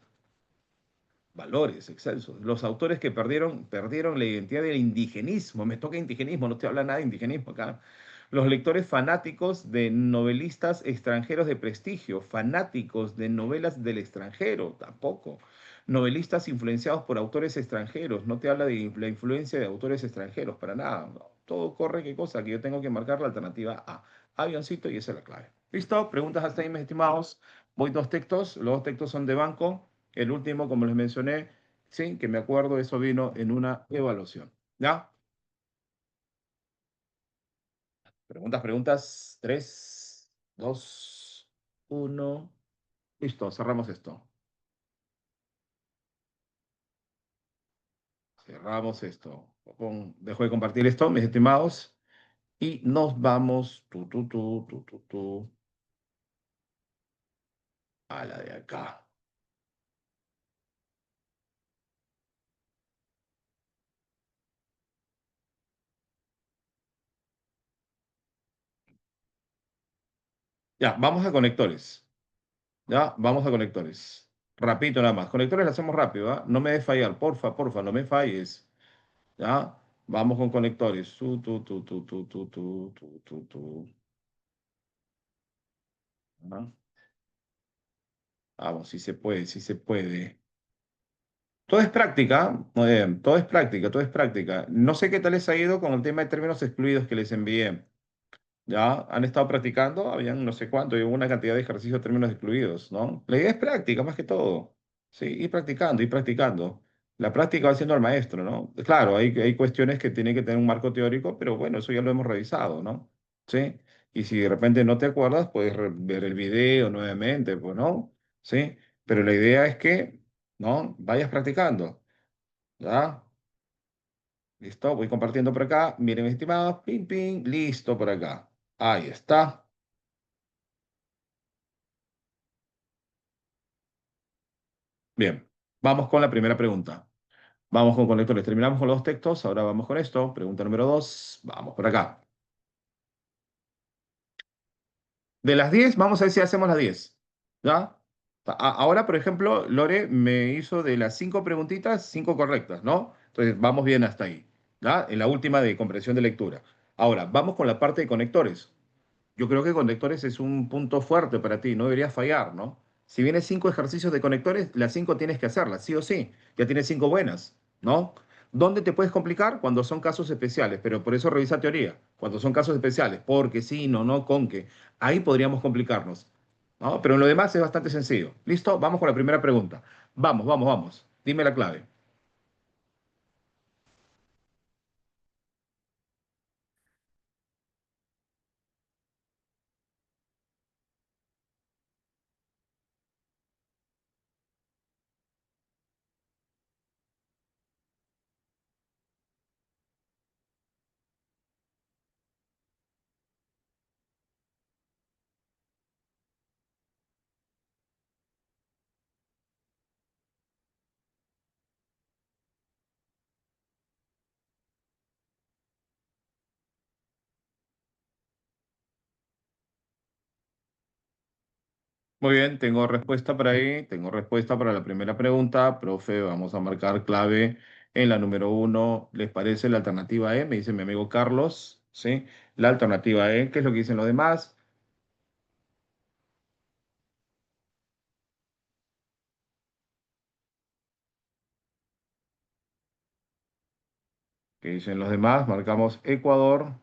valores excelsos. Los autores que perdieron la identidad del indigenismo. Me toca indigenismo, no te habla nada de indigenismo acá. Los lectores fanáticos de novelistas extranjeros de prestigio, fanáticos de novelas del extranjero, tampoco. Novelistas influenciados por autores extranjeros, no te habla de la influencia de autores extranjeros, para nada. No. Todo corre, ¿qué cosa? Que yo tengo que marcar la alternativa A. Avioncito y esa es la clave. ¿Listo? Preguntas hasta ahí, mis estimados. Voy dos textos, los dos textos son de banco. El último, como les mencioné, sí, que me acuerdo, eso vino en una evaluación. ¿Ya? Preguntas, preguntas. 3, 2, 1. Listo, cerramos esto. Cerramos esto. Dejo de compartir esto, mis estimados, y nos vamos a la de acá. Ya, vamos a conectores. Ya, vamos a conectores. Rapidito nada más. Conectores lo hacemos rápido, ¿ah? No me des fallar, porfa, porfa, no me falles. ¿Ya? Vamos con conectores. ¿Ya? Vamos, si se puede, si se puede. Todo es práctica, muy bien, todo es práctica, todo es práctica. No sé qué tal les ha ido con el tema de términos excluidos que les envié. ¿ya? Han estado practicando, habían no sé cuánto, y una cantidad de ejercicios términos excluidos, ¿no? La idea es práctica, más que todo, ¿sí? Ir practicando, ir practicando. La práctica va siendo el maestro, ¿no? Claro, hay cuestiones que tienen que tener un marco teórico, pero bueno, eso ya lo hemos revisado, ¿no? ¿Sí? Y si de repente no te acuerdas, puedes ver el video nuevamente, pues, ¿no? ¿Sí? Pero la idea es que, ¿no? Vayas practicando, ¿ya? Listo, voy compartiendo por acá. Miren, mis estimados, ping, ping, listo por acá. Ahí está. Bien, vamos con la primera pregunta. Vamos con conectores. Terminamos con los textos. Ahora vamos con esto. Pregunta número 2. Vamos por acá. De las 10, vamos a ver si hacemos las 10. ¿Ya? Ahora, por ejemplo, Lore me hizo de las 5 preguntitas, 5 correctas, ¿no? Entonces, vamos bien hasta ahí. ¿Ya? En la última de comprensión de lectura. Ahora, vamos con la parte de conectores. Yo creo que conectores es un punto fuerte para ti, no deberías fallar, ¿no? Si vienes 5 ejercicios de conectores, las 5 tienes que hacerlas, sí o sí. Ya tienes 5 buenas, ¿no? ¿Dónde te puedes complicar? Cuando son casos especiales, pero por eso revisa teoría. Cuando son casos especiales, porque sí, no, no, con que. Ahí podríamos complicarnos, ¿no? Pero en lo demás es bastante sencillo. ¿Listo? Vamos con la primera pregunta. Vamos, vamos, vamos. Dime la clave. Muy bien, tengo respuesta para ahí, tengo respuesta para la primera pregunta. Profe, vamos a marcar clave en la número 1. ¿Les parece la alternativa E? Me dice mi amigo Carlos, ¿sí? La alternativa E, ¿qué es lo que dicen los demás? ¿Qué dicen los demás? Marcamos Ecuador.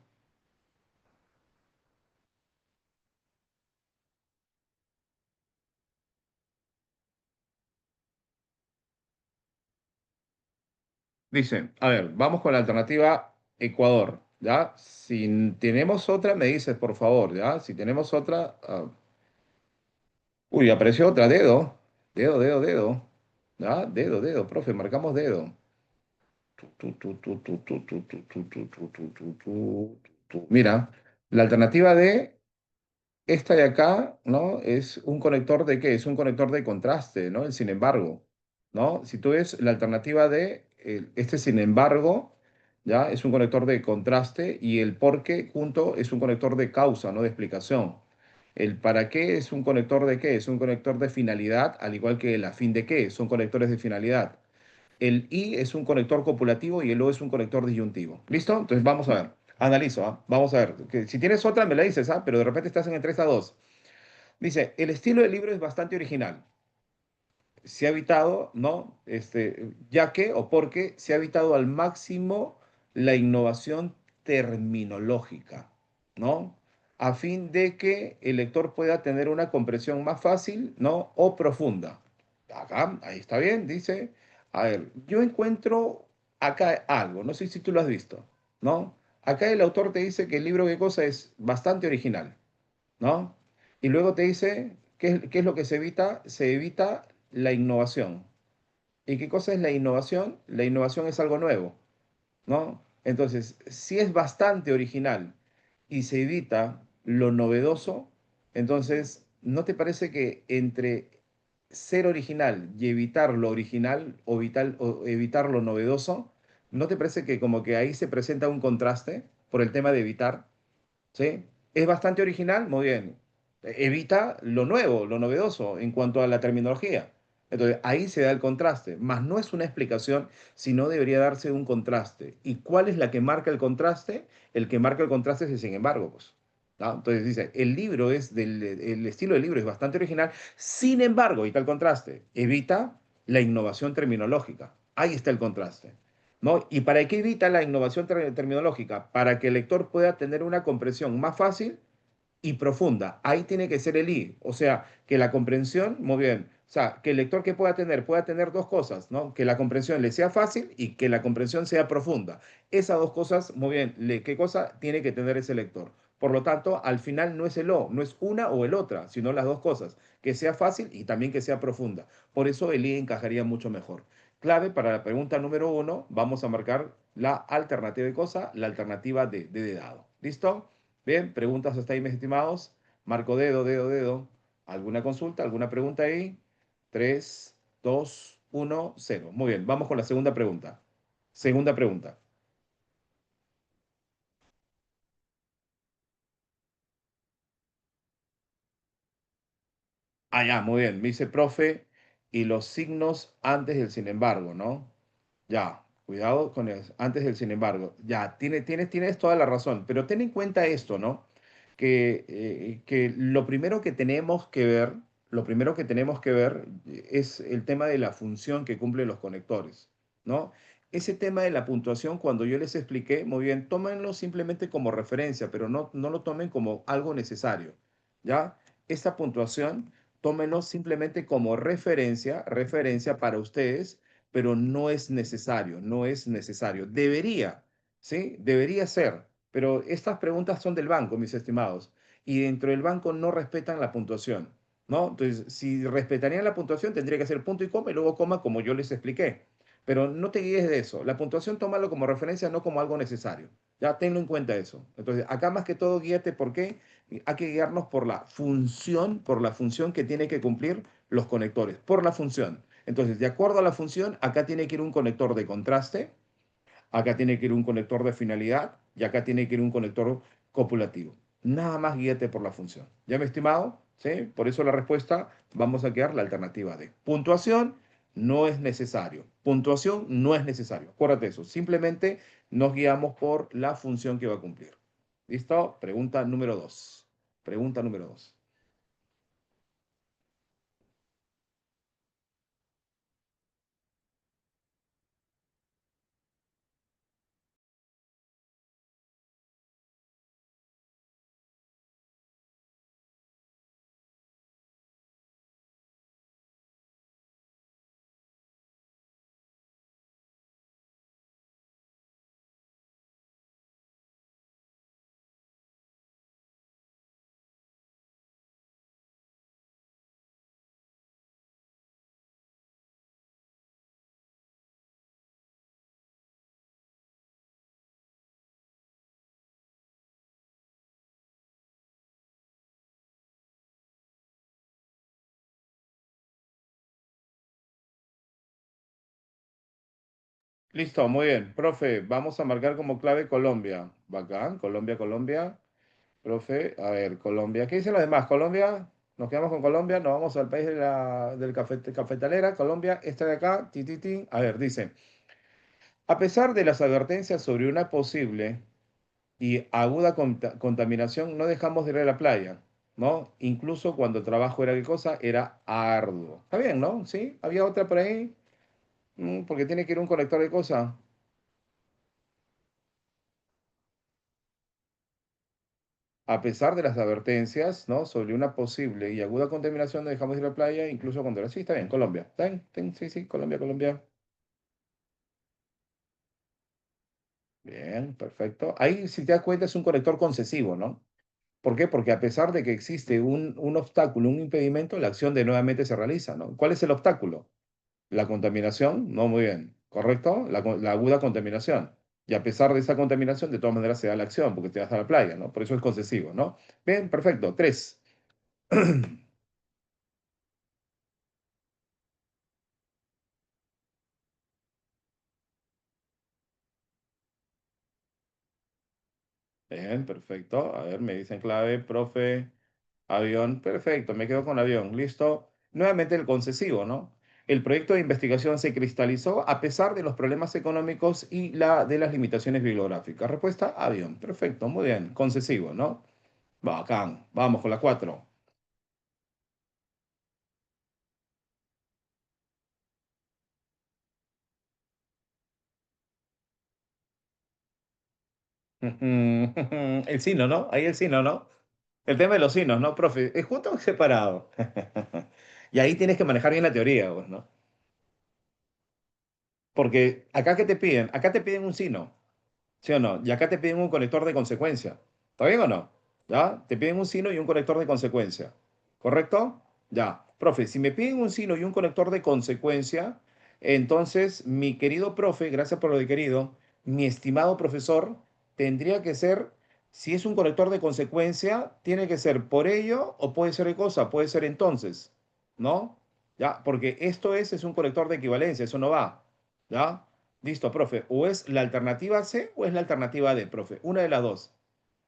Dice, a ver, vamos con la alternativa Ecuador, ¿ya? Si tenemos otra, me dices, por favor, ¿ya? Si tenemos otra... Uy, apareció otra, dedo. Dedo, dedo, dedo. ¿Ya? Dedo, dedo, profe, marcamos dedo. Mira, la alternativa de esta de acá, ¿no? Es un conector de qué? Es un conector de contraste, ¿no? El sin embargo, ¿no? Si tú ves la alternativa de este sin embargo, ¿ya? Es un conector de contraste y el por qué junto es un conector de causa, ¿no? De explicación. El para qué es un conector de qué? Es un conector de finalidad, al igual que el a fin de qué, son conectores de finalidad. El I es un conector copulativo y el O es un conector disyuntivo. ¿Listo? Entonces vamos a ver. Analizo, ¿ah? Vamos a ver. Que si tienes otra, me la dices, ¿ah? Pero de repente estás en el 3 a 2. Dice, el estilo del libro es bastante original. Se ha evitado, ¿no? Ya que o porque se ha evitado al máximo la innovación terminológica, ¿no? A fin de que el lector pueda tener una comprensión más fácil, ¿no? O profunda. Acá, ahí está bien, dice. A ver, yo encuentro acá algo, no sé si tú lo has visto, ¿no? Acá el autor te dice que el libro qué cosa es bastante original, ¿no? Y luego te dice, ¿qué es lo que se evita? Se evita la innovación. ¿Y qué cosa es la innovación? La innovación es algo nuevo, ¿no? Entonces, si es bastante original y se evita lo novedoso, entonces, ¿no te parece que entre ser original y evitar lo original o evitar lo novedoso, ¿no te parece que como que ahí se presenta un contraste por el tema de evitar? ¿Sí? Es bastante original, muy bien. Evita lo nuevo, lo novedoso en cuanto a la terminología. Entonces, ahí se da el contraste, más no es una explicación, sino debería darse un contraste. ¿Y cuál es la que marca el contraste? El que marca el contraste es el sin embargo, pues. ¿No? Entonces dice, el estilo del libro es bastante original, sin embargo, ahí está el contraste, evita la innovación terminológica. Ahí está el contraste. ¿no? ¿Y para qué evita la innovación terminológica? Para que el lector pueda tener una comprensión más fácil y profunda. Ahí tiene que ser el I. O sea, que la comprensión, muy bien. O sea, que el lector que pueda tener dos cosas, ¿no? Que la comprensión le sea fácil y que la comprensión sea profunda. Esas dos cosas, muy bien. ¿Qué cosa tiene que tener ese lector? Por lo tanto, al final no es el O, no es una o el otra, sino las dos cosas. Que sea fácil y también que sea profunda. Por eso el I encajaría mucho mejor. Clave para la pregunta número uno, vamos a marcar la alternativa de cosa, la alternativa de dado. ¿Listo? Bien, preguntas hasta ahí, mis estimados. Marco dedo, dedo, dedo. ¿Alguna consulta? ¿Alguna pregunta ahí? 3, 2, 1, 0. Muy bien, vamos con la segunda pregunta. Segunda pregunta. Ah, ya, muy bien. Me dice profe y los signos antes del sin embargo, ¿no? Ya, cuidado con eso. Antes del sin embargo. Ya, tienes toda la razón. Pero ten en cuenta esto, ¿no? Que lo primero que tenemos que ver, lo primero que tenemos que ver es el tema de la función que cumplen los conectores, ¿no? Ese tema de la puntuación, cuando yo les expliqué, muy bien, tómenlo simplemente como referencia, pero no lo tomen como algo necesario, ¿ya? Esta puntuación, tómenlo simplemente como referencia para ustedes, pero no es necesario, no es necesario. Debería, ¿sí? Debería ser, pero estas preguntas son del banco, mis estimados, y dentro del banco no respetan la puntuación, ¿no? Entonces, si respetarían la puntuación, tendría que ser punto y coma y luego coma como yo les expliqué. Pero no te guíes de eso. La puntuación tómalo como referencia, no como algo necesario. Ya tenlo en cuenta eso. Entonces, acá más que todo, guíate por qué. Hay que guiarnos por la función que tiene que cumplir los conectores, por la función. Entonces, de acuerdo a la función, acá tiene que ir un conector de contraste, acá tiene que ir un conector de finalidad y acá tiene que ir un conector copulativo. Nada más guíate por la función. ¿Ya me estimado? ¿Sí? Por eso la respuesta, vamos a quedar la alternativa D. Puntuación no es necesario. Puntuación no es necesario. Acuérdate eso. Simplemente nos guiamos por la función que va a cumplir. ¿Listo? Pregunta número 2. Pregunta número 2. Listo, muy bien. Profe, vamos a marcar como clave Colombia. Bacán, Colombia, Colombia. Profe, a ver, Colombia. ¿Qué dicen los demás? Colombia, nos quedamos con Colombia, nos vamos al país del cafetalera, Colombia, esta de acá, ti, ti, ti. A ver, dice, a pesar de las advertencias sobre una posible y aguda contaminación, no dejamos de ir a la playa, ¿no? Incluso cuando el trabajo era qué cosa, era arduo. Está bien, ¿no? Sí, había otra por ahí, porque tiene que ir un conector de cosas. A pesar de las advertencias, ¿no? Sobre una posible y aguda contaminación, no dejamos de ir a la playa, incluso cuando era. Sí, está bien, Colombia. ¿Está bien? Sí, sí, Colombia, Colombia. Bien, perfecto. Ahí, si te das cuenta, es un conector concesivo, ¿no? ¿Por qué? Porque a pesar de que existe un obstáculo, un impedimento, la acción de nuevamente se realiza, ¿no? ¿Cuál es el obstáculo? La contaminación, no, muy bien, ¿correcto? La aguda contaminación. Y a pesar de esa contaminación, de todas maneras se da la acción, porque te vas a la playa, ¿no? Por eso es concesivo, ¿no? Bien, perfecto. Tres. Bien, perfecto. A ver, me dicen clave, profe, avión. Perfecto, me quedo con avión. Listo. Nuevamente el concesivo, ¿no? El proyecto de investigación se cristalizó a pesar de los problemas económicos y de las limitaciones bibliográficas. Respuesta, avión. Perfecto, muy bien. Concesivo, ¿no? Bacán. Vamos con la 4. El sino, ¿no? Ahí el sino, ¿no? El tema de los sinos, ¿no, profe? ¿Es junto o separado? Y ahí tienes que manejar bien la teoría, pues, ¿no? Porque acá que te piden, acá te piden un sino, ¿sí o no? Y acá te piden un conector de consecuencia. ¿Está bien o no? ¿Ya? Te piden un sino y un conector de consecuencia. ¿Correcto? Ya. Profe, si me piden un sino y un conector de consecuencia, entonces mi querido profe, gracias por lo de querido, mi estimado profesor, tendría que ser, si es un conector de consecuencia, tiene que ser por ello o puede ser de cosa, puede ser entonces, ¿no? ¿Ya? Porque es un conector de equivalencia, eso no va. ¿Ya? Listo, profe. O es la alternativa C o es la alternativa D, profe. Una de las dos.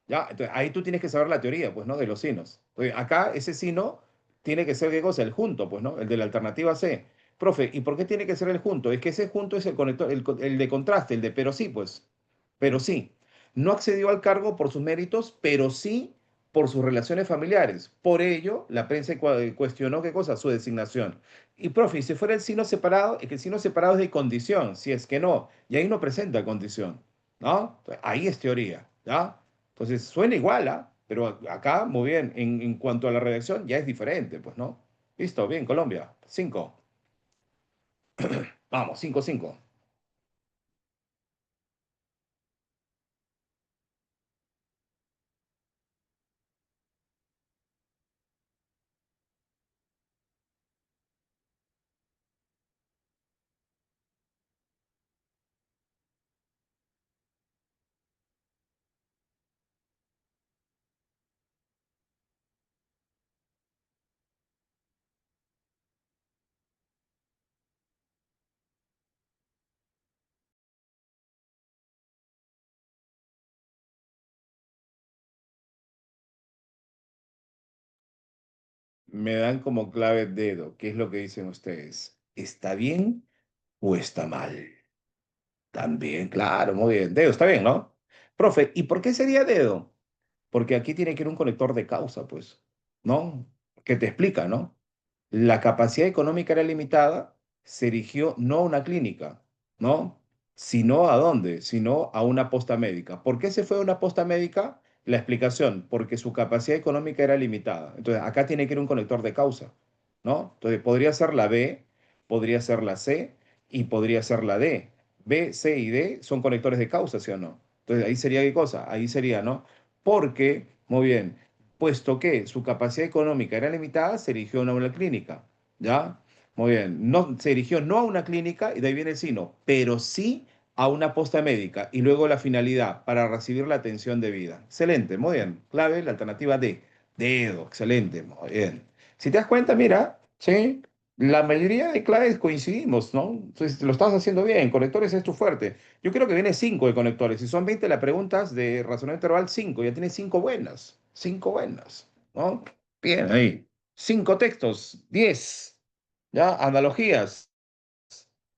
¿Ya? Entonces, ahí tú tienes que saber la teoría, pues, ¿no? De los sinos. Entonces, acá ese sino tiene que ser, ¿qué cosa? El junto, pues, ¿no? El de la alternativa C. Profe, ¿y por qué tiene que ser el junto? Es que ese junto es el conector, el de contraste, el de pero sí, pues. Pero sí. No accedió al cargo por sus méritos, pero sí por sus relaciones familiares. Por ello, la prensa cuestionó, ¿qué cosa? Su designación. Y, profe, ¿y si fuera el sino separado? Es que el sino separado es de condición, si es que no. Y ahí no presenta condición, ¿no? Entonces, ahí es teoría, ¿ya? Entonces suena igual, ¿ah? Pero acá, muy bien, en cuanto a la redacción, ya es diferente, pues, ¿no? Listo, bien, Colombia. Cinco. Vamos, 5-5. Me dan como clave dedo. ¿Qué es lo que dicen ustedes? ¿Está bien o está mal? También, claro, muy bien. Dedo, está bien, ¿no? Profe, ¿y por qué sería dedo? Porque aquí tiene que ir un conector de causa, pues, ¿no? Que te explica, ¿no? La capacidad económica era limitada, se erigió no a una clínica, ¿no? Sino a dónde, sino a una posta médica. ¿Por qué se fue a una posta médica? La explicación, porque su capacidad económica era limitada. Entonces, acá tiene que ir un conector de causa, ¿no? Entonces, podría ser la B, podría ser la C y podría ser la D. B, C y D son conectores de causa, ¿sí o no? Entonces, ahí sería qué cosa, ahí sería, ¿no? Porque, muy bien, puesto que su capacidad económica era limitada, se erigió a una clínica, ¿ya? Muy bien, no, se erigió no a una clínica, y de ahí viene el sino, pero sí a una posta médica, y luego la finalidad, para recibir la atención debida. Excelente, muy bien. Clave, la alternativa D. Dedo, excelente, muy bien. Si te das cuenta, mira, sí, la mayoría de claves coincidimos, ¿no? Entonces, lo estás haciendo bien, conectores es tu fuerte. Yo creo que viene 5 de conectores. Si son 20 las preguntas de razonamiento verbal, 5. Ya tienes 5 buenas. 5 buenas, ¿no? Bien, ahí. 5 textos, 10. ¿Ya? Analogías.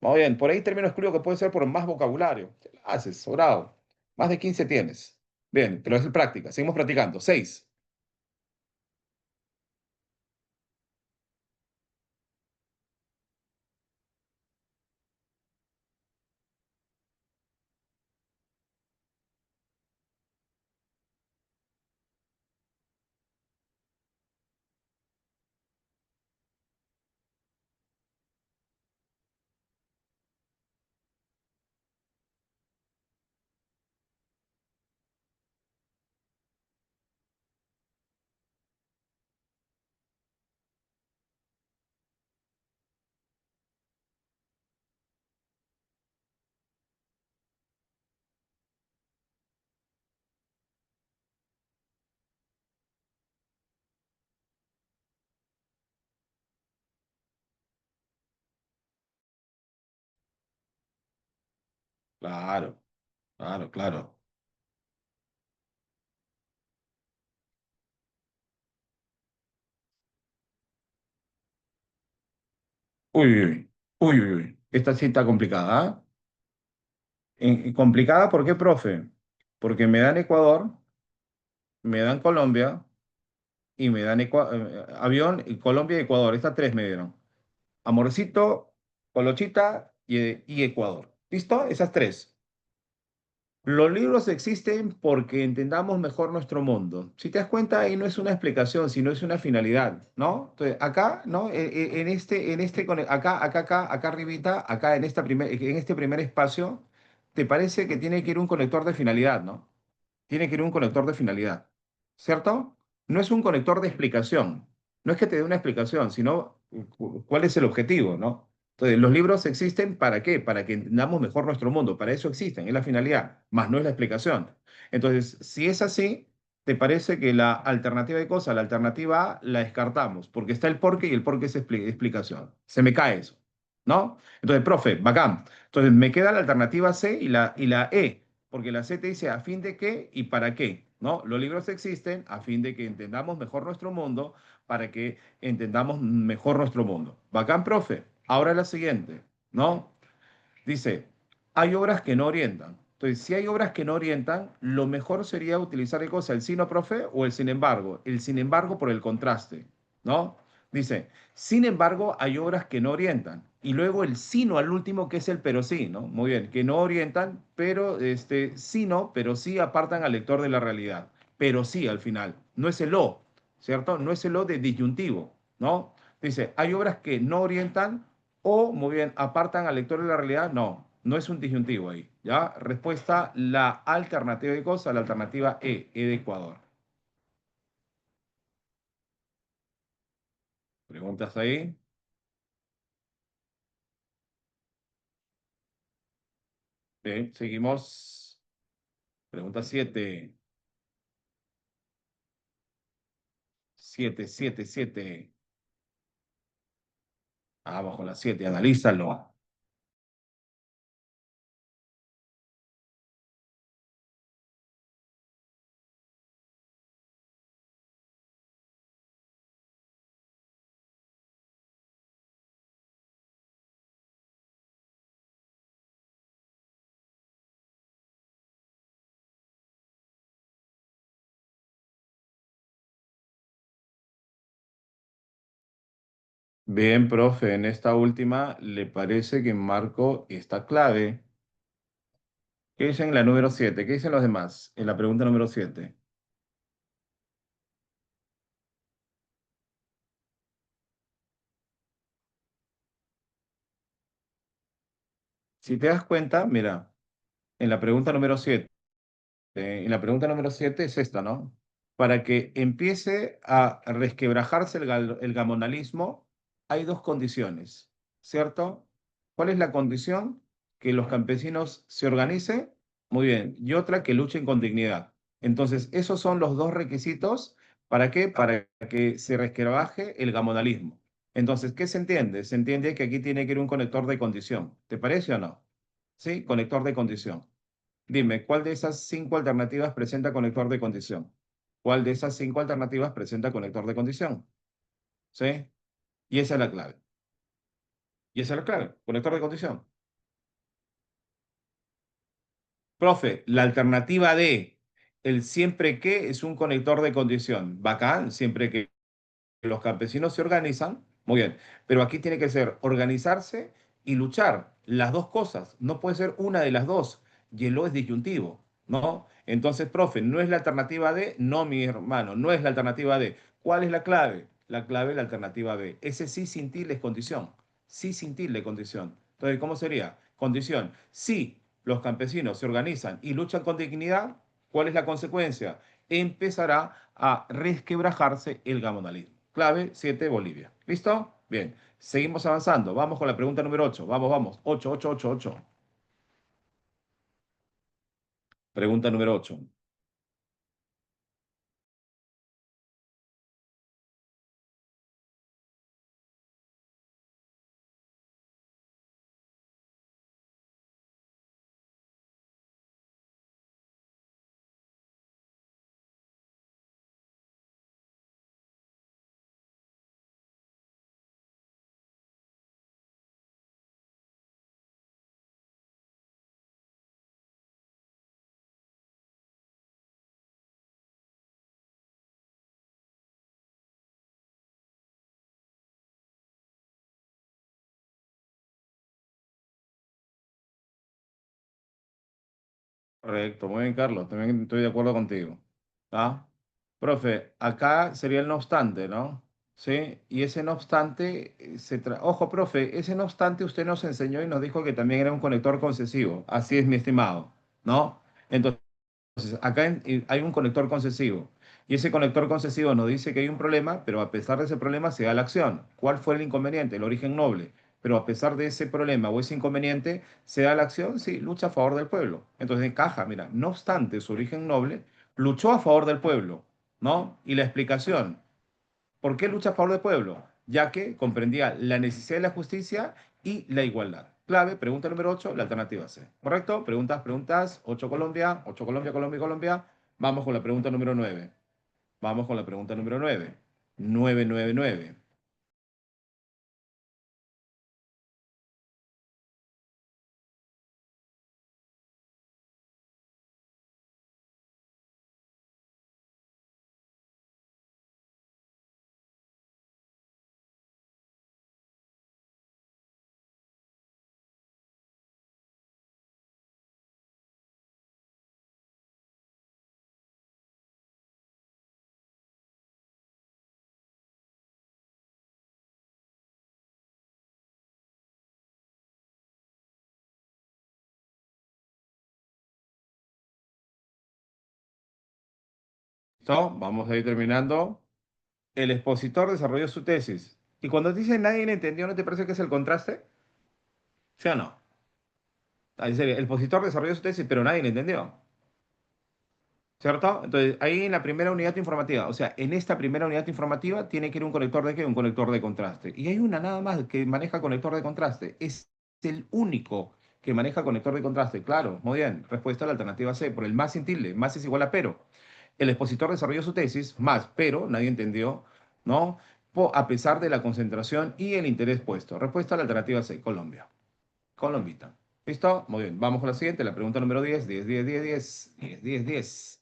Muy bien. Por ahí término excluido que puede ser por más vocabulario. Te la haces, sobrado. Más de 15 tienes. Bien, pero es práctica. Seguimos practicando. 6. Claro, claro, claro. Uy, uy, uy, uy, uy. Esta sí está complicada, ¿ah? Complicada, ¿por qué, profe? Porque me dan Ecuador, me dan Colombia y me dan avión, y Colombia y Ecuador. Estas tres me dieron. Amorcito, Colochita y Ecuador. ¿Listo? Esas tres. Los libros existen porque entendamos mejor nuestro mundo. Si te das cuenta, ahí no es una explicación, sino es una finalidad, ¿no? Entonces, acá, ¿no? Acá arribita, acá en este primer espacio, te parece que tiene que ir un conector de finalidad, ¿no? Tiene que ir un conector de finalidad, ¿cierto? No es un conector de explicación. No es que te dé una explicación, sino cuál es el objetivo, ¿no? Entonces, los libros existen ¿para qué? Para que entendamos mejor nuestro mundo. Para eso existen, es la finalidad, más no es la explicación. Entonces, si es así, ¿te parece que la alternativa de cosa, la alternativa A, la descartamos? Porque está el porqué y el porqué es explicación. Se me cae eso, ¿no? Entonces, profe, bacán. Entonces, me queda la alternativa C y la E, porque la C te dice a fin de qué y para qué, ¿no? Los libros existen a fin de que entendamos mejor nuestro mundo, para que entendamos mejor nuestro mundo. Bacán, profe. Ahora la siguiente, ¿no? Dice, hay obras que no orientan. Entonces, si hay obras que no orientan, lo mejor sería utilizar el cosa, el sino, profe, o el sin embargo. El sin embargo por el contraste, ¿no? Dice, sin embargo, hay obras que no orientan. Y luego el sino al último, que es el pero sí, ¿no? Muy bien, que no orientan, pero sí no, pero sí apartan al lector de la realidad. Pero sí al final. No es el o, ¿cierto? No es el o de disyuntivo, ¿no? Dice, hay obras que no orientan o, muy bien, apartan al lector de la realidad. No, no es un disyuntivo ahí. ¿Ya? Respuesta, la alternativa de cosa, la alternativa E de Ecuador. ¿Preguntas ahí? Bien, seguimos. Pregunta 7. 7. Vamos con la 7, analízalo. Bien, profe, en esta última, ¿le parece que Marco está clave? ¿Qué dicen en la número 7? ¿Qué dicen los demás en la pregunta número 7? Si te das cuenta, mira, en la pregunta número 7. Y la pregunta número 7 es esta, ¿no? Para que empiece a resquebrajarse el gamonalismo, hay dos condiciones, ¿cierto? ¿Cuál es la condición? Que los campesinos se organicen, muy bien, y otra que luchen con dignidad. Entonces, esos son los dos requisitos. ¿Para qué? Para que se resquebraje el gamonalismo. Entonces, ¿qué se entiende? Se entiende que aquí tiene que ir un conector de condición. ¿Te parece o no? Sí, conector de condición. Dime, ¿cuál de esas cinco alternativas presenta conector de condición? ¿Cuál de esas cinco alternativas presenta conector de condición? ¿Sí? Y esa es la clave. Y esa es la clave, conector de condición. Profe, la alternativa D, el siempre que es un conector de condición. Bacán, siempre que los campesinos se organizan, muy bien, pero aquí tiene que ser organizarse y luchar, las dos cosas, no puede ser una de las dos, y el O es disyuntivo, ¿no? Entonces, profe, no es la alternativa D, no, mi hermano, no es la alternativa D. ¿Cuál es la clave? La clave es la alternativa B. Ese sí sin tilde es condición, sí sin tilde es condición. Entonces, ¿cómo sería? Condición, si los campesinos se organizan y luchan con dignidad, ¿cuál es la consecuencia? Empezará a resquebrajarse el gamonalismo. Clave 7, Bolivia. ¿Listo? Bien. Seguimos avanzando. Vamos con la pregunta número 8. Vamos, vamos. 8. Pregunta número 8. Correcto, muy bien, Carlos, también estoy de acuerdo contigo. ¿Ah? Profe, acá sería el no obstante, ¿no? Sí, y ese no obstante, ojo, profe, ese no obstante usted nos enseñó y nos dijo que también era un conector concesivo. Así es, mi estimado, ¿no? Entonces, acá hay un conector concesivo. Y ese conector concesivo nos dice que hay un problema, pero a pesar de ese problema se da la acción. ¿Cuál fue el inconveniente? El origen noble. Pero a pesar de ese problema o ese inconveniente, se da la acción, sí, lucha a favor del pueblo. Entonces encaja, mira, no obstante su origen noble, luchó a favor del pueblo, ¿no? Y la explicación, ¿por qué lucha a favor del pueblo? Ya que comprendía la necesidad de la justicia y la igualdad. Clave, pregunta número 8, la alternativa C. ¿Correcto? Preguntas, preguntas. 8 Colombia, 8 Colombia, Colombia, Colombia. Vamos con la pregunta número 9. Vamos con la pregunta número 9. 999. ¿Listo? Vamos a ir terminando. El expositor desarrolló su tesis. Y cuando dice nadie le entendió, ¿no te parece que es el contraste? ¿Sí o no? Ahí sería, el expositor desarrolló su tesis, pero nadie le entendió. ¿Cierto? Entonces, ahí en la primera unidad informativa, o sea, en esta primera unidad informativa tiene que ir un conector de qué? Un conector de contraste. Y hay una nada más que maneja conector de contraste. Es el único que maneja conector de contraste. Claro, muy bien. Respuesta a la alternativa C, por el más sin tilde. Más es igual a pero. El expositor desarrolló su tesis, más, pero nadie entendió, ¿no? A pesar de la concentración y el interés puesto. Respuesta a la alternativa C, Colombia. Colombita. ¿Listo? Muy bien. Vamos con la siguiente, la pregunta número 10, 10, 10, 10, 10, 10, 10, 10.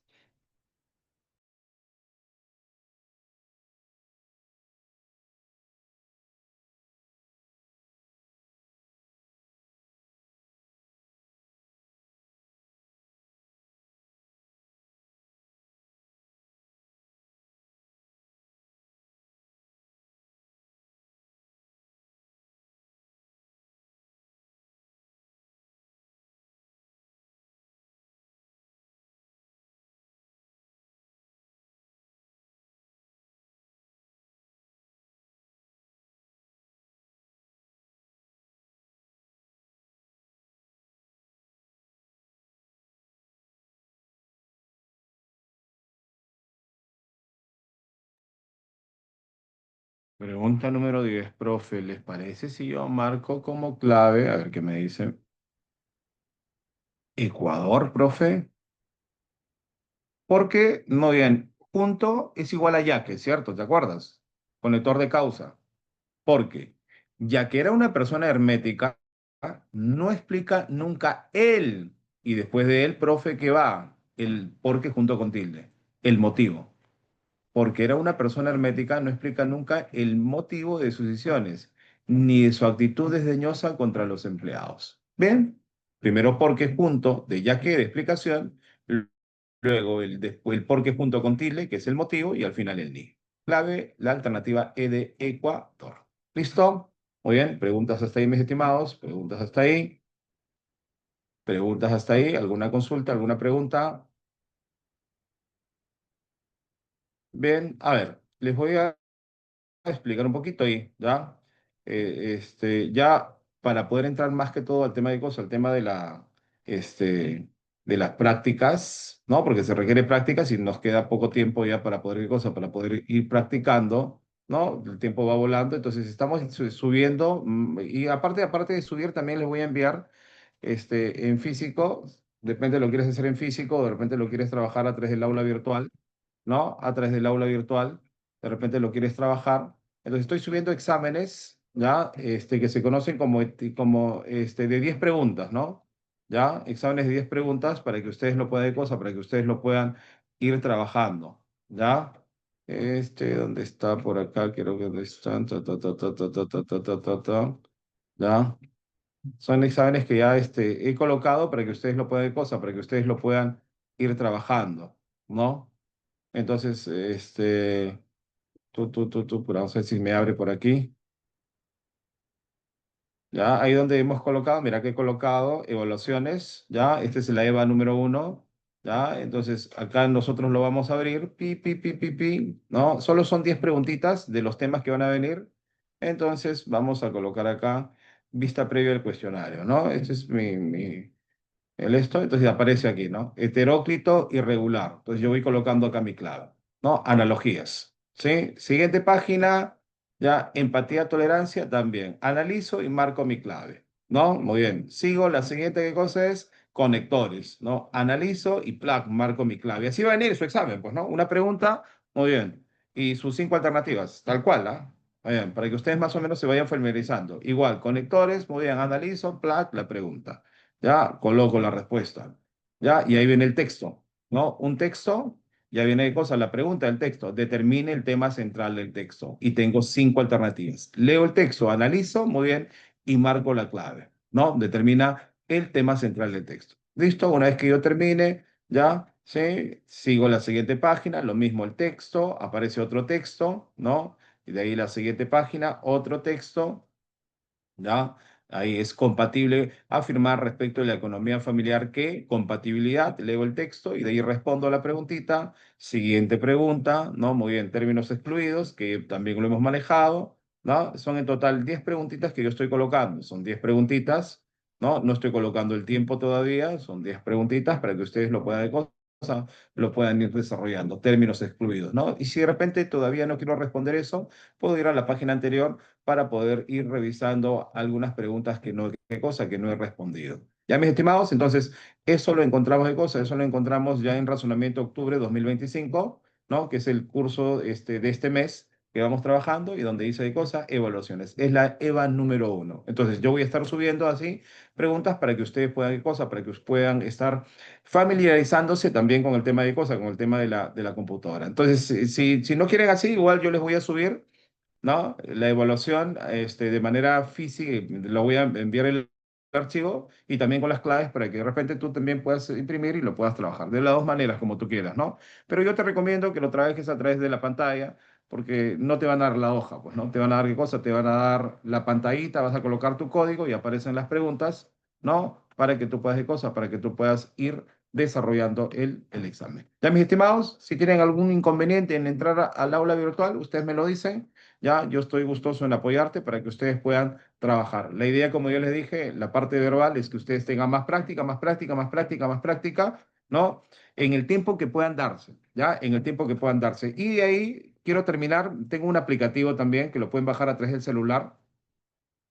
Pregunta número 10, profe. ¿Les parece si yo marco como clave? A ver qué me dice. Ecuador, profe. Porque, no bien, punto es igual a yaque, ¿cierto? ¿Te acuerdas? Conector de causa. Porque, ya que era una persona hermética, no explica nunca él. Y después de él, profe, ¿qué va? El porque junto con tilde. El motivo. Porque era una persona hermética, no explica nunca el motivo de sus decisiones, ni de su actitud desdeñosa contra los empleados. Bien, primero porque punto de ya que de explicación, luego el porque punto con tilde, que es el motivo, y al final el ni. Clave, la alternativa E de Ecuador. ¿Listo? Muy bien, preguntas hasta ahí, mis estimados, preguntas hasta ahí, preguntas hasta ahí, alguna consulta, alguna pregunta. Bien, a ver, les voy a explicar un poquito ahí, ¿ya? Ya para poder entrar más que todo al tema de cosas, al tema de las prácticas, ¿no? Porque se requiere prácticas y nos queda poco tiempo ya para poder, cosas, para poder ir practicando, ¿no? El tiempo va volando, entonces estamos subiendo y aparte de subir, también les voy a enviar en físico, depende de lo que quieres hacer en físico, de repente lo quieres trabajar a través del aula virtual, ¿no? A través del aula virtual, de repente lo quieres trabajar. Entonces estoy subiendo exámenes, ¿ya? Que se conocen como de 10 preguntas, ¿no? ¿Ya? Exámenes de 10 preguntas para que ustedes lo puedan, para que ustedes lo puedan ir trabajando, ¿ya? ¿Dónde está? Por acá, quiero que dónde están, ta, ta, ta, ta, ta, ta, ta, ta, ta, ta, ta, ¿ya? Son exámenes que ya he colocado para que ustedes lo puedan, cosa, para que ustedes lo puedan ir trabajando, ¿no? Entonces, pero vamos a ver si me abre por aquí. Ya, ahí donde hemos colocado, mira que he colocado evaluaciones, ya, este es la EVA número uno, ya, entonces acá nosotros lo vamos a abrir, ¿no? Solo son 10 preguntitas de los temas que van a venir, entonces vamos a colocar acá vista previa al cuestionario, ¿no? Este es el esto, entonces aparece aquí, ¿no? Heteróclito irregular. Entonces yo voy colocando acá mi clave, ¿no? Analogías, ¿sí? Siguiente página, ya empatía, tolerancia, también. Analizo y marco mi clave, ¿no? Muy bien. Sigo, la siguiente ¿qué cosa es? Conectores, ¿no? Analizo y plac, marco mi clave. Así va a venir su examen, pues, ¿no? Una pregunta, muy bien. Y sus 5 alternativas, tal cual, ¿ah? Muy bien, para que ustedes más o menos se vayan familiarizando. Igual, conectores, muy bien, analizo, plac, la pregunta. Ya coloco la respuesta. Ya, y ahí viene el texto, ¿no? Un texto, ya viene cosa, la pregunta del texto. Determine el tema central del texto. Y tengo 5 alternativas. Leo el texto, analizo, muy bien, y marco la clave, ¿no? Determina el tema central del texto. ¿Listo? Una vez que yo termine, ya, sí, sigo la siguiente página, lo mismo el texto, aparece otro texto, ¿no? Y de ahí la siguiente página, otro texto, ¿ya? Ahí es compatible afirmar respecto de la economía familiar que compatibilidad, leo el texto y de ahí respondo a la preguntita. Siguiente pregunta, ¿no? Muy bien, términos excluidos, que también lo hemos manejado, ¿no? Son en total 10 preguntitas que yo estoy colocando. Son 10 preguntitas, ¿no? No estoy colocando el tiempo todavía, son 10 preguntitas para que ustedes lo puedan, lo puedan ir desarrollando. Términos excluidos, ¿no? Y si de repente todavía no quiero responder eso, puedo ir a la página anterior para poder ir revisando algunas preguntas que no, qué cosa que no he respondido. Ya, mis estimados, entonces, eso lo encontramos de cosas, eso lo encontramos ya en Razonamiento Octubre 2025, ¿no? Que es el curso de este mes que vamos trabajando y donde dice de cosas, evaluaciones. Es la EVA número uno. Entonces, yo voy a estar subiendo así preguntas para que ustedes puedan, ¿qué cosa? Para que puedan estar familiarizándose también con el tema de cosas, con el tema de la computadora. Entonces, si no quieren así, igual yo les voy a subir, ¿no? La evaluación de manera física, lo voy a enviar el archivo y también con las claves para que de repente tú también puedas imprimir y lo puedas trabajar de las dos maneras como tú quieras, ¿no? Pero yo te recomiendo que lo trabajes a través de la pantalla porque no te van a dar la hoja, pues, ¿no? Te van a dar qué cosa, te van a dar la pantallita, vas a colocar tu código y aparecen las preguntas, ¿no? Para que tú puedas, qué cosa, para que tú puedas ir desarrollando el examen. Ya, mis estimados, si tienen algún inconveniente en entrar al aula virtual, ustedes me lo dicen. Ya, yo estoy gustoso en apoyarte para que ustedes puedan trabajar. La idea, como yo les dije, la parte verbal es que ustedes tengan más práctica, más práctica, más práctica, más práctica, ¿no? En el tiempo que puedan darse, ¿ya? En el tiempo que puedan darse. Y de ahí quiero terminar, tengo un aplicativo también que lo pueden bajar a través del celular,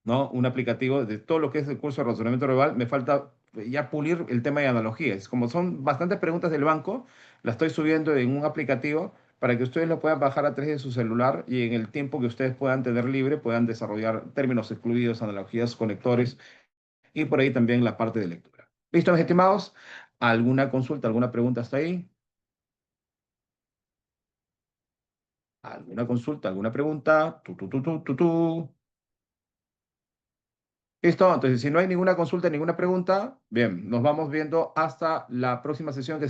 ¿no? Un aplicativo de todo lo que es el curso de razonamiento verbal. Me falta ya pulir el tema de analogías. Como son bastantes preguntas del banco, la estoy subiendo en un aplicativo para que ustedes lo puedan bajar a través de su celular y en el tiempo que ustedes puedan tener libre puedan desarrollar términos excluidos, analogías, conectores y por ahí también la parte de lectura. ¿Listo, mis estimados? ¿Alguna consulta, alguna pregunta hasta ahí? ¿Alguna consulta, alguna pregunta? Listo, entonces si no hay ninguna consulta, ninguna pregunta, bien, nos vamos viendo hasta la próxima sesión que